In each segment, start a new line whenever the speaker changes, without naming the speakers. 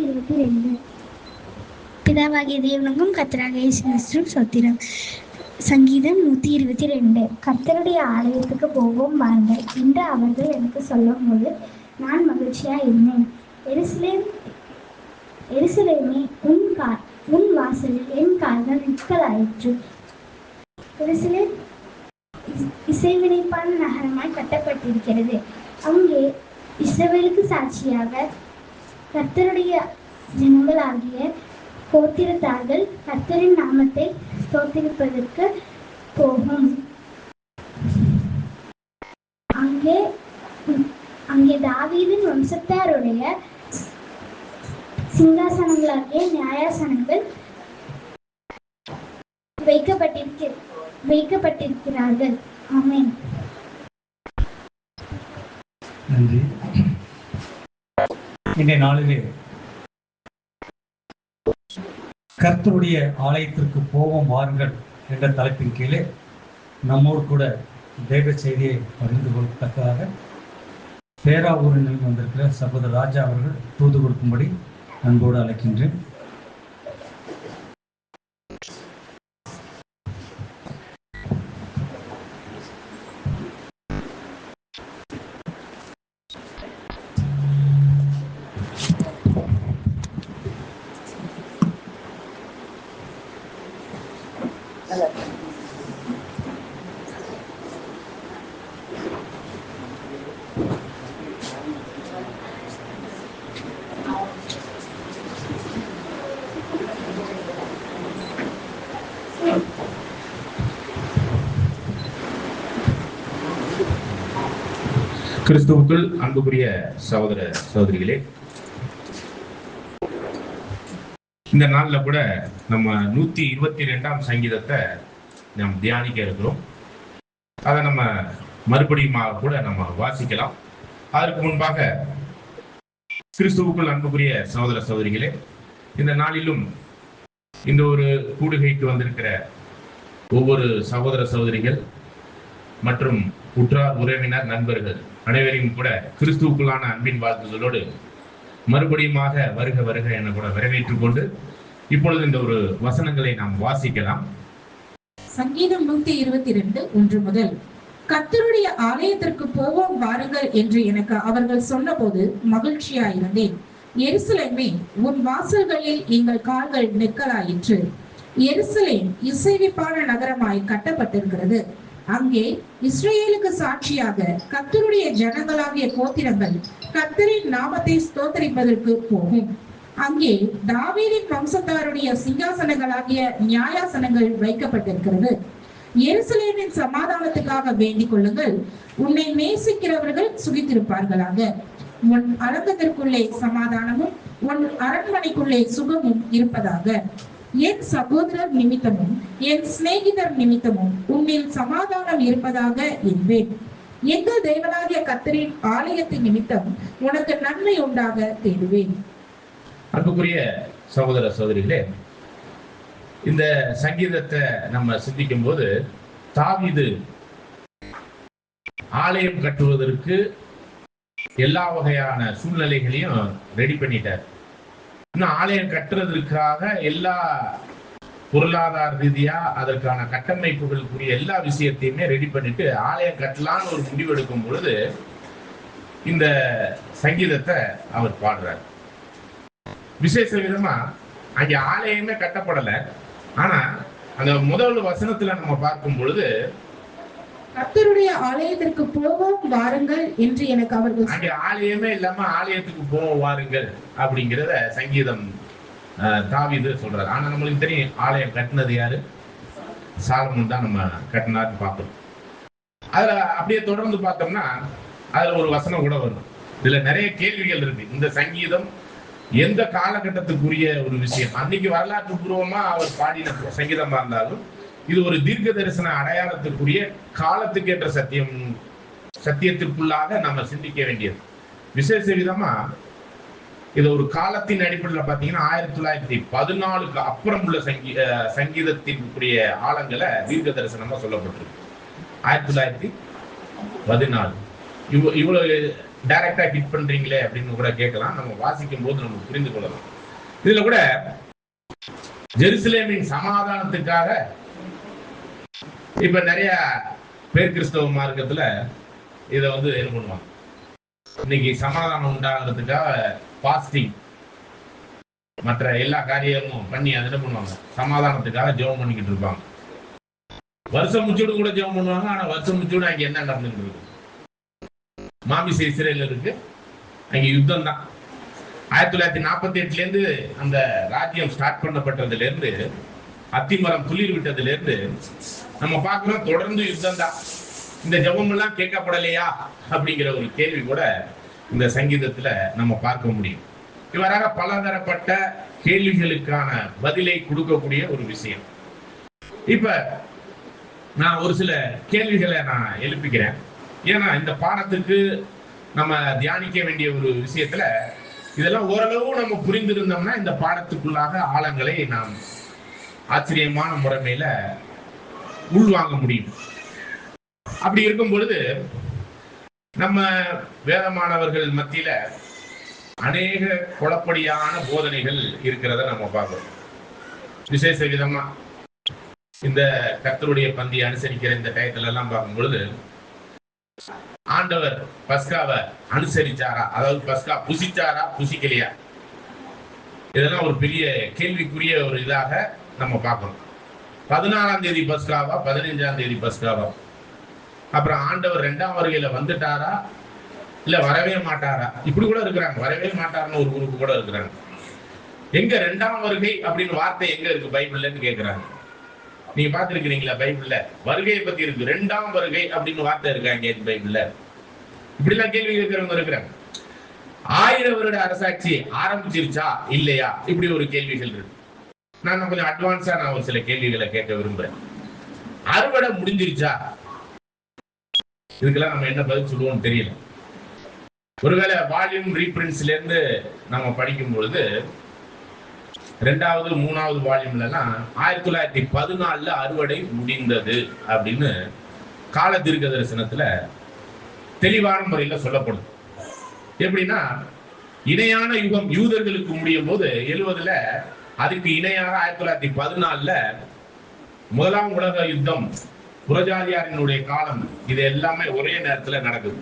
122. பிதாவாகிய தேவனுக்கும் கர்த்தராகிய இயேசு கிறிஸ்துவும் ஸ்தோத்திரம். சங்கீதம் 122. கர்த்தருடைய ஆலயத்துக்கு போவோம் வாருங்கள் என்று அவர்கள் எனக்கு சொல்லும் போது நான் மகிழ்ச்சியா இருந்தேன். எருசலேமே, உன் வாசலில் என் கால்கள் நிற்கலாயிற்று. எருசலேம் இசைவினைப்பான நகரமாய் கட்டப்பட்டிருக்கிறது. அங்கே இஸ்ரவேலுக்கு சாட்சியாக கர்த்தருடைய ஜனங்களாகிய கோத்திரத்தார்கள் கர்த்தரின் நாமத்தை ஸ்தோத்திரிப்பதற்கு போகும். அங்கே தாவீதின் வம்சத்தாருடைய சிங்காசனங்களாகிய நியாயாசனங்கள் வைக்கப்பட்டிருக்கிறார்கள். ஆமென்.
நன்றி. இன்றைய நாளிலே கர்த்தருடைய ஆலயத்திற்கு போவோம் வாருங்கள் என்ற தலைப்பின் கீழே நம்மோடு கூட தேவ செய்தியை பகிர்ந்து கொள்ளத்தக்கதாக பேராவூரில் வந்திருக்கிற சகோதர ராஜா அவர்கள் தூது கொடுக்கும்படி அன்போடு அழைக்கின்றேன்.
கிறிஸ்துவுக்குள் அன்புக்குரிய சகோதர சகோதரிகளே, இந்த நாள்ல கூட நம்ம 122ஆம் சங்கீதத்தை நாம் தியானிக்க இருக்கிறோம். அதை நம்ம மறுபடியும் கூட நம்ம வாசிக்கலாம். அதற்கு முன்பாக கிறிஸ்துவுக்குள் அன்புக்குரிய சகோதர சகோதரிகளே, இந்த நாளிலும் இந்த ஒரு கூடுகைக்கு வந்திருக்கிற ஒவ்வொரு சகோதர சகோதரிகள் மற்றும் உற்றார் உறவினர் நண்பர்கள் அனைவரையும் கூட கிறிஸ்துவுக்குள்ளான அன்பின் வாழ்த்துதலோடு மறுபடியுமாக வருக வருக என கூட வரவேற்றுக் கொண்டு இப்பொழுது இந்த ஒரு வசனங்களை நாம் வாசிக்கலாம்.
சங்கீதம் 122 1 முதல். கர்த்தருடைய ஆலயத்திற்கு போவோம் வாருங்கள் என்று எனக்கு அவர்கள் சொன்னபோது மகிழ்ச்சியாயிருந்தேன். எருசலேமே, உன் வாசல்களில் எங்கள் கால்கள் நிற்கலாயிற்று. எருசலேம் இசைவிப்பான நகரமாய் கட்டப்பட்டிருக்கிறது. அங்கே இஸ்ரவேலுக்கு சாட்சியாக கர்த்தருடைய ஜனங்களாகிய கோத்திரங்கள் கர்த்தரின் நாமத்தை ஸ்தோத்திரிப்பதற்கு போகும். அங்கே தாவீதின் வம்சத்தாருடைய சிங்காசனங்களாகிய நியாயாசனங்கள் வைக்கப்பட்டிருக்கிறது. எருசலேமின் சமாதானத்துக்காக வேண்டிக் கொள்ளுங்கள். உன்னை நேசிக்கிறவர்கள் சுகித்திருப்பார்களாக. உன் அலங்கத்திற்குள்ளே சமாதானமும் உன் அரண்மனைக்குள்ளே சுகமும் இருப்பதாக. என் சகோதரர் நிமித்தமும் என் சிநேகிதர் நிமித்தமும் உன்னில் சமாதானம் இருப்பதாக என்பேன். எங்கள் தேவனாகிய கர்த்தரின் ஆலயத்தின் நிமித்தம் உனக்கு நன்மை உண்டாக தேடுவேன்.
அன்புக்குரிய சகோதர சகோதரிகளே, இந்த சங்கீதத்தை நம்ம சிந்திக்கும் போது தாவீது ஆலயம் கட்டுவதற்கு எல்லா வகையான சூழ்நிலைகளையும் ரெடி பண்ணிட்டார். இன்னும் ஆலயம் கட்டுறதுக்காக எல்லா பொருளாதார ரீதியா அதற்கான கட்டமைப்புகளுக்குரிய எல்லா விஷயத்தையுமே ரெடி பண்ணிட்டு ஆலயம் கட்டலான்னு ஒரு முடிவு எடுக்கும் பொழுது இந்த சங்கீதத்தை அவர் பாடுறார். விசேஷ விதமா அங்க ஆலயமே கட்டப்படல. ஆனா அந்த முதல் வசனத்துல நம்ம பார்க்கும் பொழுது
கர்த்தருடைய ஆலயத்திற்கு போவோம் வாருங்கள் என்று எனக்கு அவர்கள்
அங்கே ஆலயமே இல்லாம ஆலயத்துக்கு போவோம் வாருங்கள் அப்படிங்கிறத சங்கீதம் தாவீது சொல்றாரு. ஆனா நம்மளுக்கு தெரியும் ஆலயம் கட்டினது யாரு? சாலமோன் தான் நம்ம கட்டினார்னு பார்க்கணும். அதுல அப்படியே தொடர்ந்து பார்த்தோம்னா அதுல ஒரு வசனம் கூட வரும். இதுல நிறைய கேள்விகள் இருக்கு. இந்த சங்கீதம் எந்த காலகட்டத்துக்குரிய ஒரு விஷயம்? அன்னைக்கு வரலாற்று பூர்வமா அவர் பாடின சங்கீதமா இருந்தாலும் இது ஒரு தீர்க்க தரிசன அடையாளத்துக்குரிய காலத்துக்கேற்ற சத்தியத்திற்குள்ளாக நம்ம சிந்திக்க வேண்டியது. விசேஷ விதமா இது ஒரு காலத்தின் அடிப்படையில் பார்த்தீங்கன்னா 1914க்கு அப்புறம் உள்ள சங்கீதத்திற்குரிய ஆழங்களை தீர்க்க தரிசனமா சொல்லப்பட்டிருக்கு. 1914 இவ்வளவு டைரக்டா ஹிட் பண்றீங்களே அப்படின்னு கூட கேட்கலாம். நம்ம வாசிக்கும் போது நம்ம புரிந்து கொள்ளலாம். இதுல கூட ஜெருசலேமின் சமாதானத்துக்காக இப்ப நிறைய பேர் கிறிஸ்தவ மார்க்கத்துல இத என்ன பண்ணுவாங்க, இன்னைக்கு சமாதானம் உண்டாகிறதுக்காக பாஸ்டிங் மற்ற எல்லா காரியமும் பண்ணி அதை என்ன பண்ணுவாங்க, சமாதானத்துக்காக ஜெபம் பண்ணிக்கிட்டு இருப்பாங்க. வருஷம் முச்சூடு கூட ஜெபம் பண்ணுவாங்க. ஆனா வருஷம் முச்சூடு அங்க என்ன நடந்துட்டு இருக்கு, மாமிச இஸ்ரேல் இருக்கு, அங்க யுத்தம் தான். 1948 இருந்து அந்த ராஜ்யம் ஸ்டார்ட் பண்ணப்பட்டதுல இருந்து, அத்திமரம் துளிர் விட்டதுல இருந்து நம்ம பார்க்கிறோம் தொடர்ந்து யுத்தம் தான். இந்த ஜெபம் எல்லாம் கேட்கப்படலையா அப்படிங்கிற ஒரு கேள்வி கூட இந்த சங்கீதத்துல நம்ம பார்க்க முடியும். இவராக பலதரப்பட்ட கேள்விகளுக்கான பதிலை கொடுக்கக்கூடிய ஒரு விஷயம். இப்ப நான் ஒரு சில கேள்விகளை நான் எழுப்பிக்கிறேன். ஏன்னா இந்த பாடத்துக்கு நம்ம தியானிக்க வேண்டிய ஒரு விஷயத்துல இதெல்லாம் ஓரளவு நம்ம புரிந்திருந்தோம்னா இந்த பாடத்துக்குள்ளாக ஆழங்களை நாம் ஆச்சரியமான முறைமையில உள்வாங்க முடியும். அப்படி இருக்கும் பொழுது நம்ம வேதமானவர்கள் மத்தியில அநேக குழப்படியான போதனைகள் இருக்கிறத நம்ம பார்க்கிறோம். விசேஷ விதமா இந்த கர்த்தருடைய பந்தி அனுசரிக்கிற இந்த டயத்துல எல்லாம் பார்க்கும் பொழுது, ஆண்டவர் பஸ்காவை அனுசரிச்சாரா, அதாவது பஸ்கா புசிச்சாரா புசிக்கலையா, இதெல்லாம் ஒரு பெரிய கேள்விக்குரிய ஒரு இதாக நம்ம பார்க்கணும். 14ஆம் தேதி பஸ்காவா 15ஆம் தேதி பஸ்காவா, அப்புறம் ஆண்டவர் 2ஆம் வருகையில வந்துட்டாரா இல்ல வரவே மாட்டாரா, இப்படி கூட இருக்கிறாங்க. வரவே மாட்டாருன்னு ஒரு குரூப் கூட இருக்கிறாங்க. எங்க 2ஆம் வருகை அப்படின்னு வார்த்தை எங்க இருக்கு பைபிள்லன்னு கேட்கிறாங்க. நீங்க பாத்துருக்கீங்களா பைபிள்ல வருகையை பத்தி இருக்கு, 2ஆம் வருகை அப்படின்னு வார்த்தை இருக்காங்க பைபிள்ல. இப்படி எல்லாம் கேள்வி கேட்கிறவங்க இருக்கிறாங்க. 1000 வருட அரசாட்சி ஆரம்பிச்சிருச்சா இல்லையா, இப்படி ஒரு கேள்விகள் இருக்கு. நான் கொஞ்சம் அட்வான்ஸா நான் ஒரு சில கேள்விகளை கேட்க விரும்புறேன். அறுவடை முடிஞ்சிருச்சா, இதுக்கெல்லாம் நம்ம என்ன பதில் சொல்லுவோம்னு தெரியல. ஒருவேளை வால்யூம் ரீபிரிண்ட்ஸ்ல இருந்து நம்ம படிக்கும் பொழுது 2வது 3வது வால்யூம்ல எல்லாம் 1914 அறுவடை முடிந்தது அப்படின்னு கால தீர்க்க தரிசனத்துல தெளிவான முறையில சொல்லப்படுது. எப்படின்னா, இணையான யுகம் யூதர்களுக்கு முடியும் போது 70ல அதுக்கு இணையாக 1914ல முதலாம் உலக யுத்தம், புறஜாதியாரினுடைய காலம், இது எல்லாமே ஒரே நேரத்துல நடக்குது.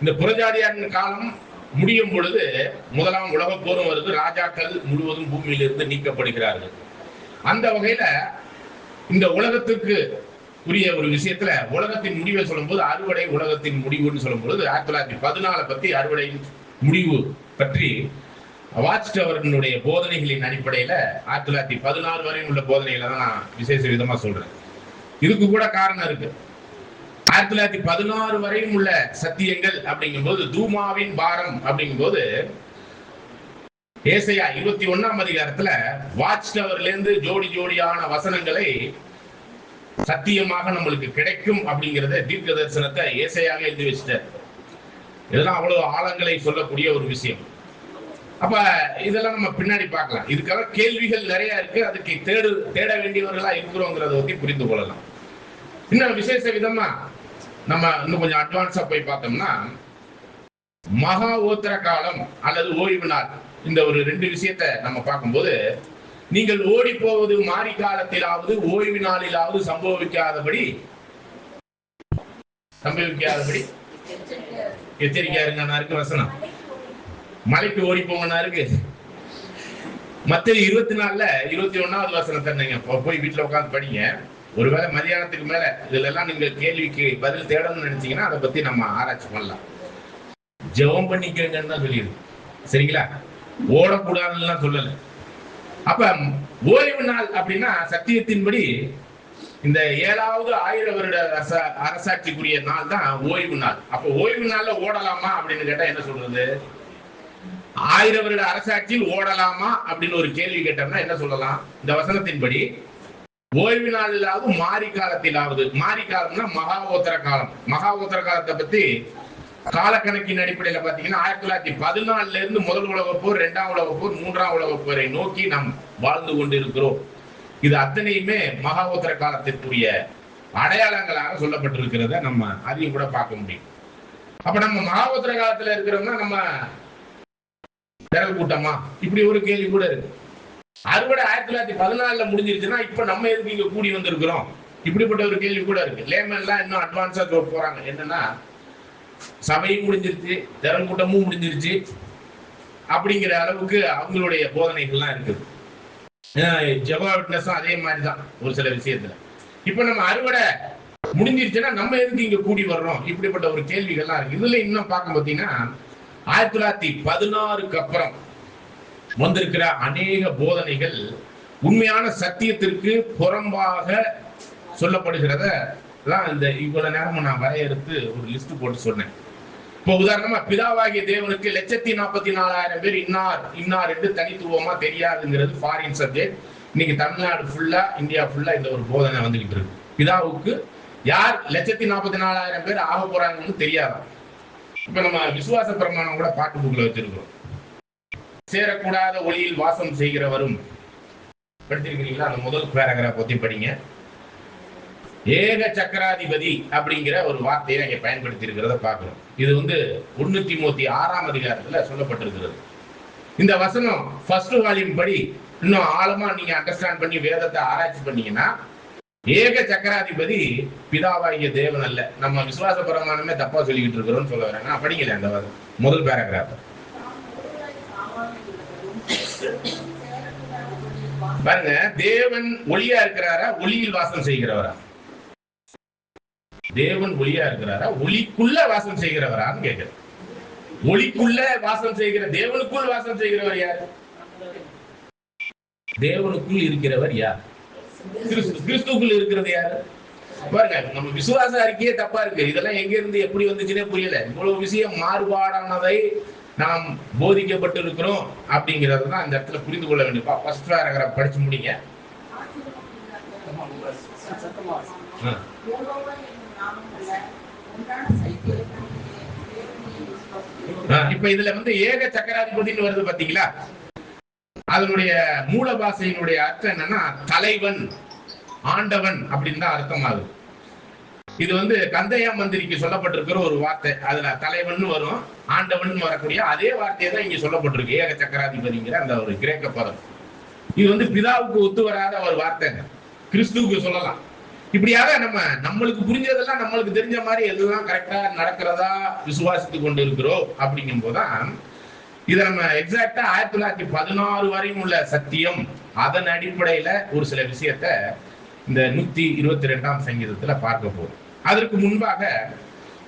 இந்த புறஜாதியாரின் காலம் முடியும் பொழுது முதலாம் உலக போரும் வருது. ராஜாக்கள் முழுவதும் பூமியிலிருந்து நீக்கப்படுகிறார்கள். அந்த வகையில இந்த உலகத்துக்கு உரிய ஒரு விஷயத்துல உலகத்தின் முடிவை சொல்லும் போது அறுவடை உலகத்தின் முடிவுன்னு சொல்லும் பொழுது 1914 பத்தி அறுவடையின் முடிவு பற்றி வாட்ச் டவரினுடைய போதனைகளின் அடிப்படையில 1916 வரையும் உள்ள போதனைகளை தான் நான் விசேஷ விதமா சொல்றேன். இதுக்கு கூட காரணம் இருக்கு. 1916 வரையும் உள்ள சத்தியங்கள் அப்படிங்கும் போது, தூமாவின் பாரம் அப்படிங்கும் போது, ஏசாயா 21ஆம் அதிகாரத்துல வாட்ச் டவர்ல இருந்து ஜோடி ஜோடியான வசனங்களை சத்தியமாக நம்மளுக்கு கிடைக்கும் அப்படிங்கறத தீர்க்க தரிசனத்தை ஏசாயாக எழுதி வச்சுட்டார். இதெல்லாம் அவ்வளவு ஆழங்களை சொல்லக்கூடிய ஒரு விஷயம். அப்ப இதெல்லாம் நம்ம பின்னாடி பார்க்கலாம். இதுக்காக கேள்விகள் நிறைய இருக்கு. அதுக்கு தேட வேண்டியவர்களா இருக்கிறோங்கிறத பத்தி புரிந்து கொள்ளலாம். இன்னும் விசேஷ விதமா நம்ம இன்னும் கொஞ்சம் அட்வான்ஸா போய் பார்த்தோம்னா, மகா ஓத்திர காலம் அல்லது ஓய்வு நாள், இந்த ஒரு 2 விஷயத்தை நம்ம பார்க்கும்போது, நீங்கள் ஓடி போவது மாறி காலத்திலாவது ஓய்வு நாளிலாவது சம்பவிக்காதபடி எச்சரிக்கையா இருங்கன்னா இருக்கு வசனம். மலைக்கு ஓடி போங்கன்னா இருக்கு. மத்திய 24ல 21வது வசனத்தை நீங்க போய் வீட்டுல உட்காந்து படிங்க. ஒருவேளை மதியானத்துக்கு மேல இதுல எல்லாம் நீங்க கேள்விக்கு பதில் தேடணும்னு நினைச்சீங்கன்னா அதை பத்தி நம்ம ஆராய்ச்சி பண்ணலாம். ஜெபம் பண்ணிக்கங்கன்னு தான் சொல்லியிருக்கு. சரிங்களா? ஓடக்கூடாதுன்னு சொல்லல. அப்ப ஓய்வு நாள் அப்படின்னா சத்தியத்தின்படி இந்த 7வது 1000 வருட அரசாட்சிக்குரிய நாள் தான் ஓய்வு நாள். அப்ப ஓய்வு நாள்ல ஓடலாமா அப்படின்னு கேட்டா என்ன சொல்றது? 1000 வருட அரசாட்சியில் ஓடலாமா அப்படின்னு ஒரு கேள்வி கேட்டோம்னா என்ன சொல்லலாம்? இந்த வசனத்தின்படி ஓய்வு நாளிலாவது மாறி காலத்திலாவது, மாறி காலம்னா மகாவோத்தர காலம். மகாவோத்தர காலத்தை பத்தி காலக்கணக்கின் அடிப்படையில பாத்தீங்கன்னா 1914 இருந்து முதல் உலகப் போர், 2ஆம் உலகப் போர், 3ஆம் உலகப் போரை நோக்கி நாம் வாழ்ந்து கொண்டிருக்கிறோம். இது அத்தனையுமே மகாவோத்தர காலத்திற்குரிய அடையாளங்களாக சொல்லப்பட்டிருக்கிறத நம்ம அதையும் கூட பார்க்க முடியும். அப்ப நம்ம மகாவோத்தர காலத்துல இருக்கிறோம்னா நம்ம திரள் கூட்டமா, இப்படி ஒரு கேள்வி கூட இருக்கு. அறுவடை 1914 முடிஞ்சிருச்சுன்னா இப்ப நம்ம எதுக்கு இங்க கூடி வந்திருக்கிறோம், இப்படிப்பட்ட ஒரு கேள்வி கூட இருக்கு. லேமன்லாம் இன்னும் அட்வான்ஸா போறாங்க. என்னன்னா சபையும் முடிஞ்சிருச்சு, திரள் கூட்டமும் முடிஞ்சிருச்சு அப்படிங்கிற அளவுக்கு அவங்களுடைய போதனைகள்லாம் இருக்குது. ஜெகோவா விட்னஸும் அதே மாதிரிதான் ஒரு சில விஷயத்துல. இப்ப நம்ம அறுவடை முடிஞ்சிருச்சுன்னா நம்ம எதுக்கு இங்க கூடி வர்றோம், இப்படிப்பட்ட ஒரு கேள்விகள்லாம் இருக்கு. இதுல இன்னும் பார்க்க பார்த்தீங்கன்னா 1916க்கு அப்புறம் வந்திருக்கிற அநேக போதனைகள் உண்மையான சத்தியத்திற்கு புறம்பாக சொல்லப்படுகிறத இந்த இவ்வளவு நேரமும் நான் வரையறுத்து ஒரு லிஸ்ட் போட்டு சொன்னேன். இப்போ உதாரணமா பிதாவாகிய தேவனுக்கு 1,44,000 பேர் இன்னார் என்று தனித்துவமா தெரியாதுங்கிறது ஃபாரின் சப்ஜெக்ட். இன்னைக்கு தமிழ்நாடு ஃபுல்லா, இந்தியா ஃபுல்லா இந்த ஒரு போதனை வந்துகிட்டு இருக்கு. பிதாவுக்கு யார் 1,44,000 பேர் ஆக போறாங்கன்னு தெரியாதான். இப்ப நம்ம விசுவாச பிரமாணம் கூட பாட்டு புக்ல வச்சிருக்கிறோம். சேரக்கூடாத ஒளியில் வாசம் செய்கிறவரும், படிச்சிருக்கிறீங்களா? அந்த முதல் பேராகிராஃப் பத்தி படிங்க. ஏக சக்கராதிபதி அப்படிங்கிற ஒரு வார்த்தையை இங்க பயன்படுத்தி இருக்கிறத பார்க்கிறோம். இது 1 தீமோத்தி 6ஆம் அதிகாரத்துல சொல்லப்பட்டிருக்கிறது. இந்த வசனம் ஃபர்ஸ்ட் வால்யூம் படி இன்னும் ஆழமா நீங்க அண்டர்ஸ்டாண்ட் பண்ணி வேதத்தை ஆராய்ச்சி பண்ணீங்கன்னா, ஏக சக்கராதிபதி பிதாவாகிய தேவன் அல்ல. நம்ம விசுவாச பிரமாணமே தப்பா சொல்லிக்கிட்டு இருக்கிறோம்னு சொல்ல வரேன். நான் படிக்கல அந்த முதல் பேராகிராஃப். பாருங்க, தேவன் ஒளியா இருக்கிறாரா, ஒளியில் வாசம் செய்கிறவரா? தேவன் ஒளியா இருக்கிறாரா, ஒளிக்குள்ள வாசம் செய்கிறவரான்னு கேட்கிறேன். ஒளிக்குள்ள வாசம் செய்கிற, தேவனுக்குள் வாசம் செய்கிறவர் யார்? தேவனுக்குள் இருக்கிறவர் யார்? கிறிஸ்துக்குள் இருக்கிறது யாரு? பாருங்க, நம்ம விசுவாச அறிக்கையே தப்பா இருக்கு. இதெல்லாம் எங்க இருந்து எப்படி வந்துச்சுன்னே புரியல. இவ்வளவு விஷயம் மாறுபாடானதை நாம் போதிக்கப்பட்டு இருக்கிறோம் அப்படிங்கறதுதான் இந்த இடத்துல புரிந்து கொள்ள வேண்டியப்பா. ஃபர்ஸ்ட் பேராகிராஃப் படிச்சு முடிங்க. இப்ப இதுல ஏக சக்கராதிபதினு வருது பாத்தீங்களா? அதனுடைய மூல பாஷையினுடைய அர்த்தம் என்னன்னா தலைவன், ஆண்டவன் அப்படின்னு தான் அர்த்தம் ஆகுது. இது கந்தையா மந்திரிக்கு சொல்லப்பட்டிருக்கிற ஒரு வார்த்தை. அதுல தலைவன் வரும், ஆண்டவன் வரக்கூடிய அதே வார்த்தையை தான் இங்க சொல்லப்பட்டிருக்கு. ஏக சக்கராதிபதிங்கிற அந்த ஒரு கிரேக்க பதம். இது பிதாவுக்கு ஒத்து வராத ஒரு வார்த்தை, கிறிஸ்துவுக்கு சொல்லலாம். இப்படியாக நம்மளுக்கு புரிஞ்சதெல்லாம், நம்மளுக்கு தெரிஞ்ச மாதிரி எல்லாம் கரெக்டா நடக்கிறதா விசுவாசித்து கொண்டு இருக்கிறோம். அப்படிங்கும் போதுதான் இதை நம்ம எக்ஸாக்டா 1916 வரையும் உள்ள சத்தியம், அதன் அடிப்படையில ஒரு சில விஷயத்த இந்த 122ஆம் சங்கீதத்துல பார்க்க போறோம். அதற்கு முன்பாக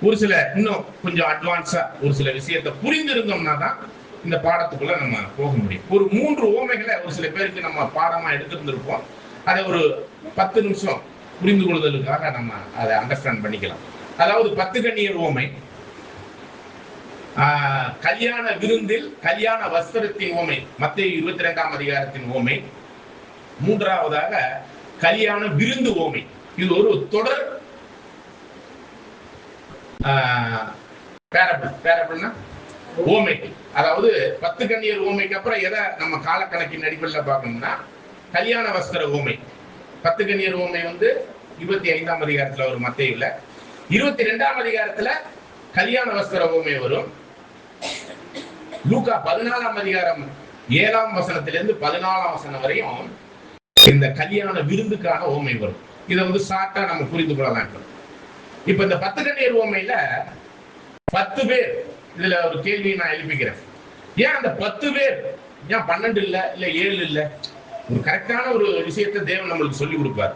ஒரு சில இன்னும் கொஞ்சம் அட்வான்ஸா ஒரு சில விஷயத்த புரிந்திருந்தோம்னா தான் இந்த பாடத்துக்குள்ள நம்ம போக முடியும். ஒரு 3 ஓமைகளை ஒரு சில பேருக்கு நம்ம பாடமா எடுத்திருந்திருப்போம். அதை ஒரு 10 நிமிஷம் புரிந்து கொள்வதற்காக நம்ம அதை அண்டர்ஸ்டாண்ட் பண்ணிக்கலாம். அதாவது 10 கன்னியர் ஓமை, கல்யாண விருந்தில் கல்யாண வஸ்திரத்தின் ஓமை, மத்தேயு 22ஆம் அதிகாரத்தின் ஓமை. மூன்றாவதாக கல்யாண விருந்து ஓமை. இது ஒரு தொடர் பேரபிள்னா ஓமை. அதாவது 10 கன்னியர் ஓமைக்கு அப்புறம் எதை நம்ம காலக்கணக்கின் அடிப்படையில் பார்க்கணும்னா கல்யாண வஸ்திர ஓமை. 10 கன்னியர் ஓமை 25ஆம் அதிகாரத்துல வரும் மத்தேயுல. 22ஆம் அதிகாரத்துல கல்யாண வஸ்திர ஓமை வரும். லூக்கா 14ஆம் அதிகாரம் 7ஆம் வசனத்திலிருந்து 14ஆம் வசனம் வரையும் இந்த கல்யாண விருந்துக்கான ஓமை வரும். இதை ஷார்ட்டா நம்ம புரிந்து கொள்ளலாம். இப்ப இந்த 10 கன்னியர் ஓமையில 10 பேர், இதுல ஒரு கேள்வியை நான் எழுப்பிக்கிறேன். ஏன் அந்த 10 பேர், ஏன் 12 இல்ல 7 இல்ல? ஒரு கரெக்டான ஒரு விஷயத்தை தேவன் நம்மளுக்கு சொல்லி கொடுப்பார்.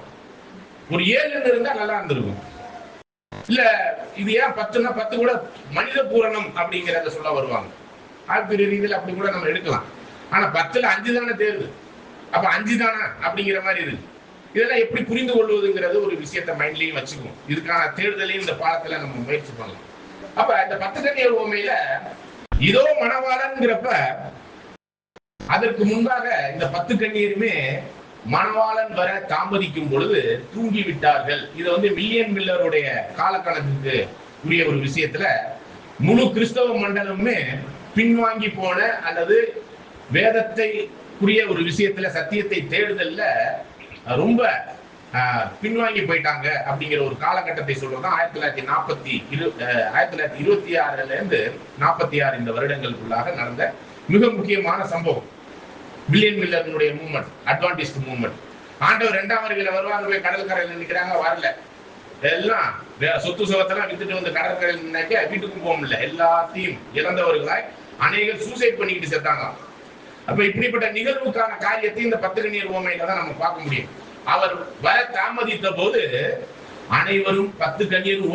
ஒரு 7 இருந்தா நல்லா இருந்திருக்கும். இல்ல இது ஏன் 10ன்னா 10 கூட மனித பூரணம் அப்படிங்கிறத சொல்ல வருவாங்க. ஆழ்பிரி ரீதியில் அப்படி கூட நம்ம எடுக்கலாம். ஆனா 10ல 5 தானே தேர்வு, அப்ப 5 தானே அப்படிங்கிற மாதிரி இருக்கு. இதெல்லாம் எப்படி புரிந்து கொள்வதுங்கிறது ஒரு விஷயத்தை மைண்ட்லயும் வச்சுக்குவோம். இதுக்கான தேர்தலையும் இந்த பாடத்துல நம்ம முயற்சி பண்ணலாம். அப்ப இந்த 10 கன்னியர் ஓமையில இதோ மணவாளன்ங்கிறப்ப அதற்கு முன்பாக இந்த 10 கன்னியருமே மணவாளன் வர தாமதிக்கும் பொழுது தூங்கி விட்டார்கள். இது வில்லியம் மில்லருடைய காலக்கணக்குக்கு உரிய ஒரு விஷயத்துல முழு கிறிஸ்தவ மண்டலமே பின்வாங்கி போன அல்லது வேதத்தை உரிய ஒரு விஷயத்துல சத்தியத்தை தேடுதல்ல ரொம்ப பின்வாங்கி போயிட்டாங்க அப்படிங்கிற ஒரு காலகட்டத்தை சொல்றதுதான் 1926ல இருந்து 46 இந்த வருடங்களுக்குள்ளாக நடந்த மிக முக்கியமான சம்பவம். வில்லியம் மில்லருடைய மூவ்மெண்ட், அட்வான்டிஸ்ட் மூவ்மெண்ட். ஆண்டவர் 2ஆம் வருகையில வருவாங்க, போய் கடற்கரையில் நிற்கிறாங்க, வரல. எல்லாம் சொத்து சுகத்தெல்லாம் வித்துட்டு வந்து கடற்கரையில் நினைக்க வீட்டுக்கும் போக முடியல. எல்லாத்தையும் இறந்தவர்களாய் அநேகர் சூசைட் பண்ணிக்கிட்டு செத்தாங்க. அப்ப இப்படிப்பட்ட நிகழ்வுக்கான காரியத்தை இந்த 10 கன்னியர் உவமையில தான் நம்ம பார்க்க முடியும். அவர் வர தாமதித்த போது அனைவரும் 10 கன்னியர்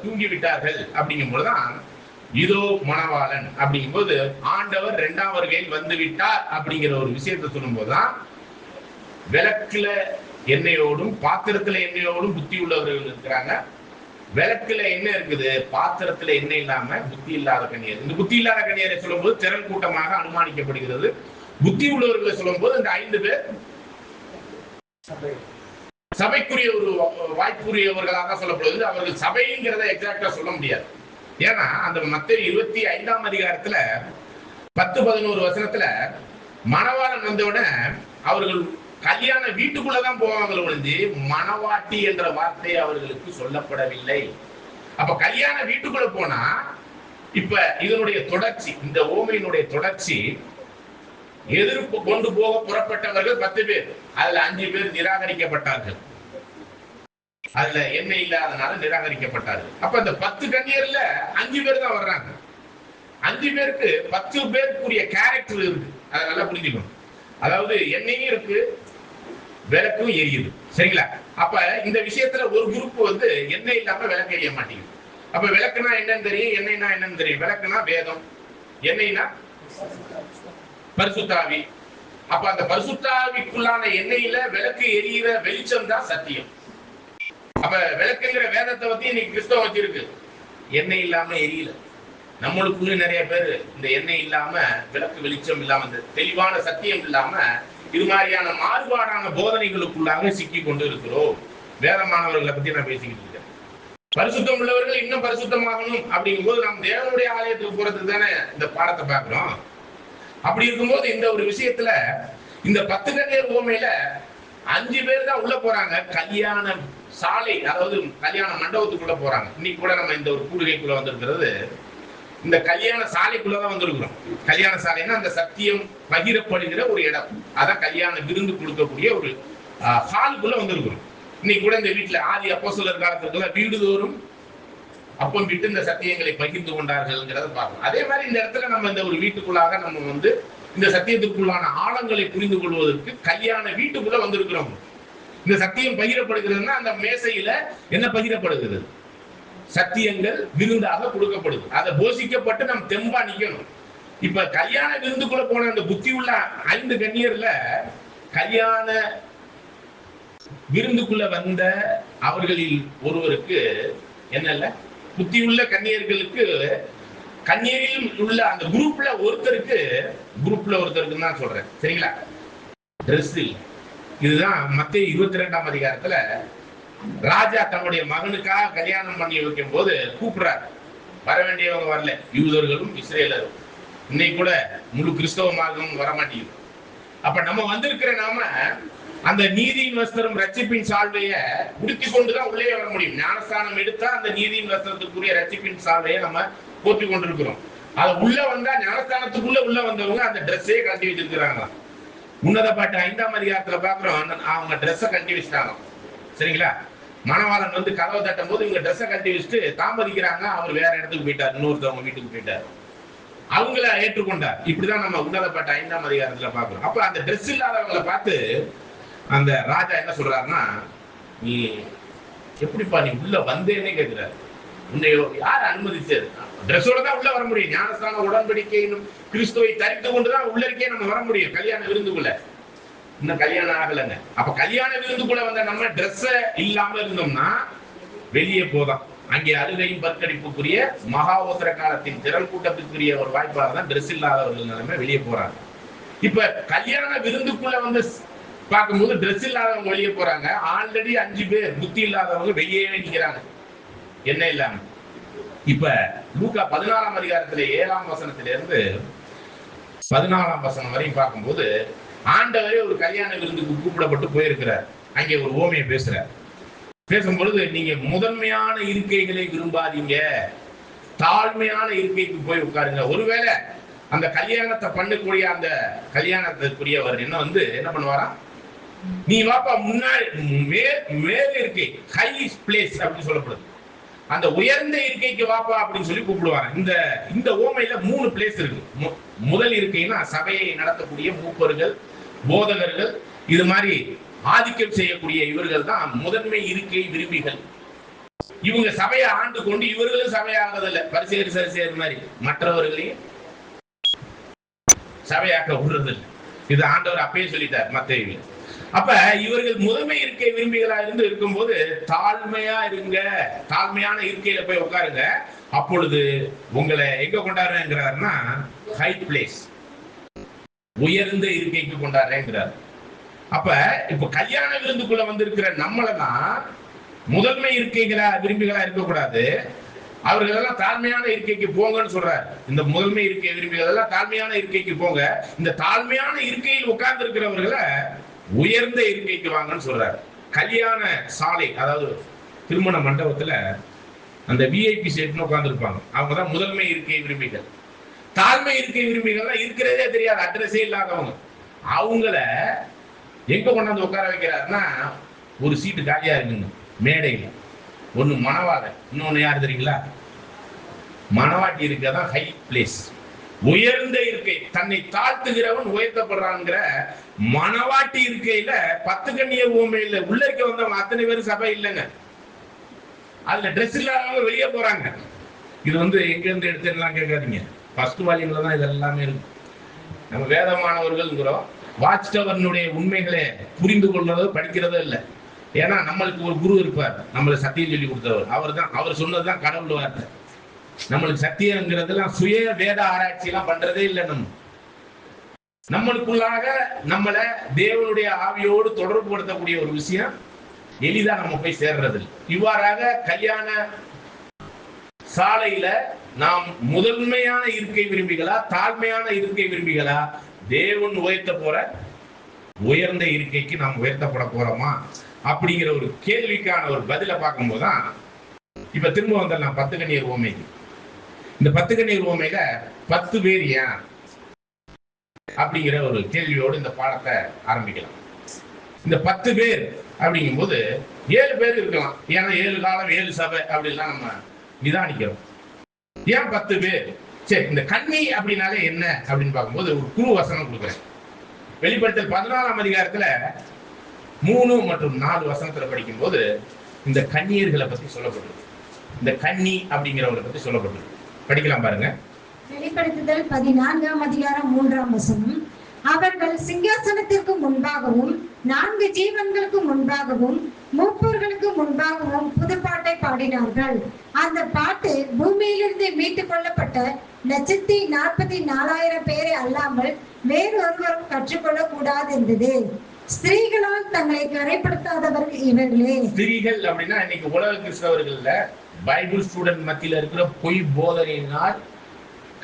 தூங்கி விட்டார்கள். அப்படிங்கும் போதுதான் இதோ மணவாளன் அப்படிங்கும் போது ஆண்டவர் 2ஆம் வருகையில் வந்து விட்டார் அப்படிங்கிற ஒரு விஷயத்தை சொல்லும் போதுதான் விளக்குல எண்ணெயோடும் பாத்திரத்துல எண்ணெயோடும் புத்தி உள்ளவர்கள் இருக்கிறாங்க. விளக்குல எண்ணெய் இருக்குது, பாத்திரத்துல எண்ணெய் இல்லாம புத்தி இல்லாத கன்னியர். இந்த புத்தி இல்லாத கன்னியரை சொல்லும் போது திரள் கூட்டமாக அனுமானிக்கப்படுகிறது. புத்தி உள்ளவர்களை சொல்லும் போது இந்த 5 பேர் சபைக்குரிய ஒரு வாய்ப்புரியவர்களாக சொல்லப்படுவது. அவர்கள் சபைங்கிறத எக்ஸாக்டா சொல்ல முடியாது. ஏன்னா அந்த மத்தேயு 25ஆம் அதிகாரத்துல 10-11 வசனத்துல மணவாளன் வந்தவுடனே அவர்கள் கல்யாண வீட்டுக்குள்ளதான் போவாங்க ஒழிஞ்சு மணவாட்டி என்ற வார்த்தை அவர்களுக்கு சொல்லப்படவில்லை. அப்ப கல்யாண வீட்டுக்குள்ள போனா இப்ப இதனுடைய தொடர்ச்சி, இந்த ஓமையினுடைய தொடர்ச்சி, எதிர்ப்பு கொண்டு போக புறப்பட்டவர்கள் 10 பேர், அதுல 5 பேர் நிராகரிக்கப்பட்டார்கள். அதுல எண்ணெய் இல்லாதனால நிராகரிக்கப்பட்டார்கள். அப்ப இந்த 10 கன்னியர்ல 5 பேர் தான் வர்றாங்க. 5 பேருக்கு 10 பேருக்குரிய கேரக்டர் இருக்கு. அதை நல்லா புரிஞ்சுக்கணும். அதாவது எண்ணெயும் இருக்கு, விளக்கும் எரியுது. சரிங்களா? அப்ப இந்த விஷயத்துல ஒரு குரூப் வந்து எண்ணெய் இல்லாம விளக்கு எரிய மாட்டேங்குது. அப்ப விளக்குனா என்னன்னு தெரியும், எண்ணெய்னா என்னன்னு தெரியும். விளக்குனா வேதம், எண்ணெய்னா பரிசுத்தாவி. அப்ப அந்த பரிசுத்தாவிக்குள்ளான எண்ணெயில விளக்கு எரியிற வெளிச்சம் தான் சத்தியம். அப்ப விளக்குங்கிற வேதத்தை பத்தி இன்னைக்கு கிறிஸ்தவம் வச்சிருக்கு, எண்ணெய் இல்லாம எரியல. நம்மளுக்குள்ள நிறைய பேர் இந்த எண்ணெய் இல்லாம, விளக்கு வெளிச்சம் இல்லாம, இந்த தெளிவான சத்தியம் இல்லாம இது மாதிரியான மாறுபாடான போதனைகளுக்குள்ளாக சிக்கி கொண்டு இருக்கிறோம். வேதமானவர்களை பத்தி நான் பேசிக்கிட்டு இருக்கேன். பரிசுத்தம் உள்ளவர்கள் இன்னும் பரிசுத்தமாகணும் அப்படிங்கும் போது நம்ம தேவனுடைய ஆலயத்துக்கு போறதுக்கு தானே இந்த பாடத்தை பார்க்கிறோம். அப்படி இருக்கும்போது இந்த ஒரு விஷயத்துல இந்த 10 கன்னியர் உவமையில 5 பேர் தான் உள்ள போறாங்க. கல்யாண சாலை, அதாவது கல்யாண மண்டபத்துக்குள்ள போறாங்க. இன்னைக்கு கூட நம்ம இந்த ஒரு கூடுகைக்குள்ள வந்திருக்கிறது இந்த கல்யாண சாலைக்குள்ளதான் வந்திருக்கிறோம். கல்யாண சாலைன்னா அந்த சத்தியம் பகிரப்படுகிற ஒரு இடம், அதான் கல்யாண விருந்து கொடுக்கக்கூடிய ஒரு ஹாலுக்குள்ள வந்திருக்கிறோம். இன்னைக்கு கூட இந்த வீட்டுல ஆதி அப்போஸ்தலர் காலத்துல வீடுதோறும் அப்பம் விட்டு இந்த சத்தியங்களை பகிர்ந்து கொண்டார்கள்ங்கிறத பார்க்கணும். அதே மாதிரி இந்த இடத்துல நம்ம இந்த ஒரு வீட்டுக்குள்ளாக நம்ம வந்து இந்த சத்தியத்துக்குள்ளான ஆழங்களை புரிந்து கொள்வதற்கு கல்யாண வீட்டுக்குள்ள வந்திருக்கிறோம். இந்த சத்தியம் பகிரப்படுகிறதுனா அந்த மேசையில என்ன பகிரப்படுகிறது? சத்தியங்கள் விருந்தாக கொடுக்கப்படுது. அதை போஷிக்கப்பட்டு நம்ம தெம்பா நிக்கணும். இப்ப கல்யாண விருந்துக்குள்ள போன அந்த புத்தி உள்ள 5 கன்னியர்ல கல்யாண விருந்துக்குள்ள வந்த அவர்களில் ஒருவருக்கு என்னல்ல, புத்தியுள்ள கன்னியர்களுக்கு, கன்னியரில் உள்ள அந்த குரூப்ல ஒருத்தருக்கு தான் சொல்றேன். சரிங்களா? ட்ரெஸ் இல்லை. இதுதான் மத்தேயு 22ஆம் அதிகாரத்துல ராஜா தன்னுடைய மகனுக்காக கல்யாணம் பண்ணி வைக்கும் போது கூப்பிடுறாரு. வர வேண்டியவங்க வரல, யூதர்களும் இஸ்ரேலரும். இன்னைக்கு கூட முழு கிறிஸ்தவ மார்க்கமும் வரமாட்டேங்குது. அப்ப நம்ம வந்திருக்கிற நாம அந்த நீதியின் வஸ்திரம் ரட்சிப்பின் சால்வைய உடுத்தி கொண்டுதான் உள்ளே வர முடியும். ஞானஸ்தானம் எடுத்தா அந்த நீதியின் வஸ்திரத்துக்குரிய ரட்சிப்பின் சால்வையை நம்ம போற்றி கொண்டிருக்கிறோம். அது உள்ள வந்தா ஞானஸ்தானத்துக்குள்ள உள்ள வந்தவங்க அந்த ட்ரெஸ்ஸே கட்டி வச்சிருக்கிறாங்க. உன்னத பாட்டு 5ஆம் அதிகாரத்துல பாக்குறோம், அவங்க ட்ரெஸ்ஸை கட்டி வச்சுட்டாங்க. சரிங்களா? மணவாளன் வந்து கதவை தட்டும் போது இவங்க ட்ரெஸ்ஸை கட்டி வச்சுட்டு தாமதிக்கிறாங்க. அவர் வேற இடத்துக்கு போயிட்டார், இன்னொருத்தவங்க வீட்டுக்கு போயிட்டார். அவங்கள ஏற்றுக்கொண்டார். இப்படிதான் நம்ம உன்னதப்பட்ட 5ஆம் அதிகாரத்துல பாக்குறோம். அப்ப அந்த ட்ரெஸ் இல்லாதவங்களை பார்த்து அந்த ராஜா என்ன சொல்றாருன்னா, நீ எப்படிப்பா நீ உள்ள வந்தேன்னே கேட்கிறாரு. உன்னை யார் அனுமதிச்சது? ட்ரெஸ்ஸோட தான் உள்ள வர முடியும். ஞானஸ்தான உடன்படிக்கையினும் கிறிஸ்துவை தரித்து கொண்டுதான் உள்ள இருக்கே நம்ம வர முடியும் கல்யாண விருந்துக்குள்ள. இன்னும் கல்யாணம் ஆகலைங்க. அப்ப கல்யாண விருந்துக்குள்ள வந்த நம்ம ட்ரெஸ் இல்லாம இருந்தோம்னா வெளியே போதான். அங்கே அழுகையும் பற்கடிப்புக்குரிய மகாவோசர காலத்தின் திரள் கூட்டத்துக்குரிய ஒரு வாய்ப்பாக தான் ட்ரெஸ் இல்லாதவர்கள் நிலைமை வெளியே போறாங்க. இப்ப கல்யாண விருந்துக்குள்ள வந்து பார்க்கும்போது ட்ரெஸ் இல்லாதவங்க வெளியே போறாங்க. ஆல்ரெடி 5 பேர் புத்தி இல்லாதவங்க வெளியே நிற்கிறாங்க என்ன இல்லாம. இப்ப லூக்கா 14ஆம் அதிகாரத்துல 7ஆம் வசனத்துல இருந்து 14ஆம் வசனம் வரையும் பார்க்கும்போது ஆண்டவரே ஒரு கல்யாண விருந்துக்கு கூப்பிடப்பட்டு போயிருக்கிறார். அங்கே ஒரு ஓமையை பேசுறார். பேசும்பொழுது நீங்க முதன்மையான இருக்கைகளை விரும்பாதீங்க, தாழ்மையான இருக்கைக்கு போய் உட்காருங்க. ஒருவேளை அந்த கல்யாணத்தை பண்ணக்கூடிய அந்த கல்யாணத்துக்குரியவர் என்ன பண்ணுவாராம், நீ வாப்பா முன்னாடி மேல இருக்கை, ஹை பிளேஸ் அப்படின்னு சொல்லப்படுது, அந்த உயர்ந்த இருக்கைக்கு வாப்பா அப்படின்னு சொல்லி கூப்பிடுவாங்க. இந்த ஓமையில 3 பிளேஸ் இருக்கு. முதல் இருக்கைன்னா சபையை நடத்தக்கூடிய மூப்பர்கள், போதகர்கள், இது மாதிரி ஆதிக்கம் செய்யக்கூடிய இவர்கள் தான் முதன்மை இருக்கை விரும்பிகள். இவங்க சபையை ஆண்டு கொண்டு இவர்களும் சபையாகிறதில்ல, பரிசேயர் சரிசேயர் மாதிரி மற்றவர்களையும் சபையாக்க விடுறதில்லை. இது ஆண்டவர் அப்பயே சொல்லிட்டார் மத்தேயுல. அப்ப இவர்கள் முதன்மை இருக்கை விரும்பிகளா இருக்கும்போது தாழ்மையா இருங்க, தாழ்மையான இருக்கையில போய் உட்காருங்க, அப்பொழுது உங்களை எங்க கொண்டாடுறேங்கிறாருன்னா ஹை பிளேஸ், உயர்ந்த இருக்கைக்கு கொண்டாடுறேங்கிறார். அப்ப இப்ப கல்யாண விருந்துக்குள்ள வந்திருக்கிற நம்மளதான் முதன்மை இருக்கைகளா விரும்பிகளா இருக்கக்கூடாது, அவர்கள் எல்லாம் தாழ்மையான இருக்கைக்கு போங்கன்னு சொல்றாரு. இந்த முதன்மை இருக்கை விரும்பிகள் எல்லாம் தாழ்மையான இருக்கைக்கு போங்க, இந்த தாழ்மையான இருக்கையில் உட்கார்ந்து இருக்கிறவர்களை உயர்ந்த இருக்கைக்கு வாங்கன்னு சொல்றாரு. கல்யாண சாலை, அதாவது திருமண மண்டபத்துல அந்த விஐபி செட்னு உட்கார்ந்து இருப்பாங்க, அவங்கதான் முதன்மை இருக்கை விரும்பிகள். தாழ்மை இருக்கை விரும்பிகள் இருக்கிறதே தெரியாது, அட்ரஸே இல்லாதவங்க, அவங்கள எங்க கொண்டாந்து உட்கார வைக்கிறாருன்னா ஒரு சீட்டு காலியா இருக்குங்க மேடையில். ஒண்ணு மணவாளன், இன்னொன்னு யாரு தெரியுங்களா, மணவாட்டி இருக்கதான் ஹை பிளேஸ், உயர்ந்த இருக்கை. தன்னை தாழ்த்துகிறவன் உயர்த்தப்படுறான்ங்கிற மணவாட்டி இருக்கையில 10 கன்னியர் உவமையில உள்ள இருக்க வந்தவங்க அத்தனை பேரும் சபை இல்லைங்க, அதுல ட்ரெஸ் இல்லாதவங்க வெளியே போறாங்க. இது எங்க இருந்து எடுத்துலாம் கேட்காதீங்க, ஃபர்ஸ்ட் வால்யூம்ல தான் இது எல்லாமே இருக்கு. நம்ம வேதமானவர்கள்ங்கிறோம், வாட்ச் டவர்னுடைய உண்மைகளை புரிந்து கொள்றதோ படிக்கிறதோ இல்லை. ஏன்னா நம்மளுக்கு ஒரு குரு இருப்பார், நம்மளுக்கு சத்தியம் சொல்லி கொடுத்தவர், அவர் சொன்னதுதான் கடவுள் வார்த்தை. நம்மளுக்கு சத்தியங்கிறதுலாம் சுய வேத ஆராய்ச்சி எல்லாம் பண்றதே இல்லை. நம்மளுக்குள்ளாக நம்மள தேவனுடைய ஆவியோடு தொடர்பு படுத்தக்கூடிய ஒரு விஷயம் எளிதா நம்ம போய் சேர்றது. இவ்வாறாக கல்யாண சாலையில நாம் முதன்மையான இருக்கை விரும்பிகளா தாழ்மையான இருக்கை விரும்பிகளா, தேவன் உயர்த்த போற உயர்ந்த இருக்கைக்கு நாம் உயர்த்தப்பட போறோமா அப்படிங்கிற ஒரு கேள்விக்கான ஒரு பதில பார்க்கும் போதுதான் இப்ப திரும்ப வந்துடலாம் 10 கன்னியர் உவமைக்கு. இந்த 10 கன்னியர் உவமையில 10 பேர் ஏன் அப்படிங்கிற ஒரு கேள்வியோடு இந்த பாடத்தை ஆரம்பிக்கலாம். இந்த 10 பேர் அப்படிங்கும் போது 7 பேர் இருக்கலாம், ஏன்னா 7 காலம் 7 சபை அப்படின்லாம் நம்ம நிதானிக்கிறோம். ஏன் 10 பேர்? சரி, இந்த கன்னி அப்படின்னாலே என்ன அப்படின்னு பார்க்கும்போது ஒரு குழு வசனம் கொடுக்குறேன். வெளிப்படுத்தல் 14ஆம் அதிகாரத்துல 3 மற்றும் 4 வசனத்துல படிக்கும் போது இந்த கன்னியர்களை பத்தி சொல்லப்பட்டிருக்கு. இந்த கன்னி அப்படிங்கிறவங்களை பத்தி சொல்லப்பட்டிருக்கு. படிக்கலாம் பாருங்க.
வெளிப்படுத்துதல் 14ஆம் அதிகாரம் 3ஆம் வசனம். அவர்கள் சிங்காசனத்திற்கு முன்பாகவும் 4 ஜீவன்களுக்கு முன்பாகவும் மூப்பர்களுக்கு முன்பாகவும் புதுப்பாட்டை பாடினார்கள். அந்த பாட்டு பூமியிலிருந்து மீட்டுக் கொள்ளப்பட்ட 144,000 பேரை அல்லாமல் வேறொருவரும் கற்றுக்கொள்ள கூடாது என்றது. ஸ்திரீகளால் தங்களை கரைப்படுத்தாதவர்கள் இவர்களே.
ஸ்திரீகள் அப்படின்னா இன்னைக்கு உலக கிறிஸ்தவர்கள்ல பைபிள் ஸ்டூடெண்ட் மத்தியில இருக்கிற பொய் போதனையினால்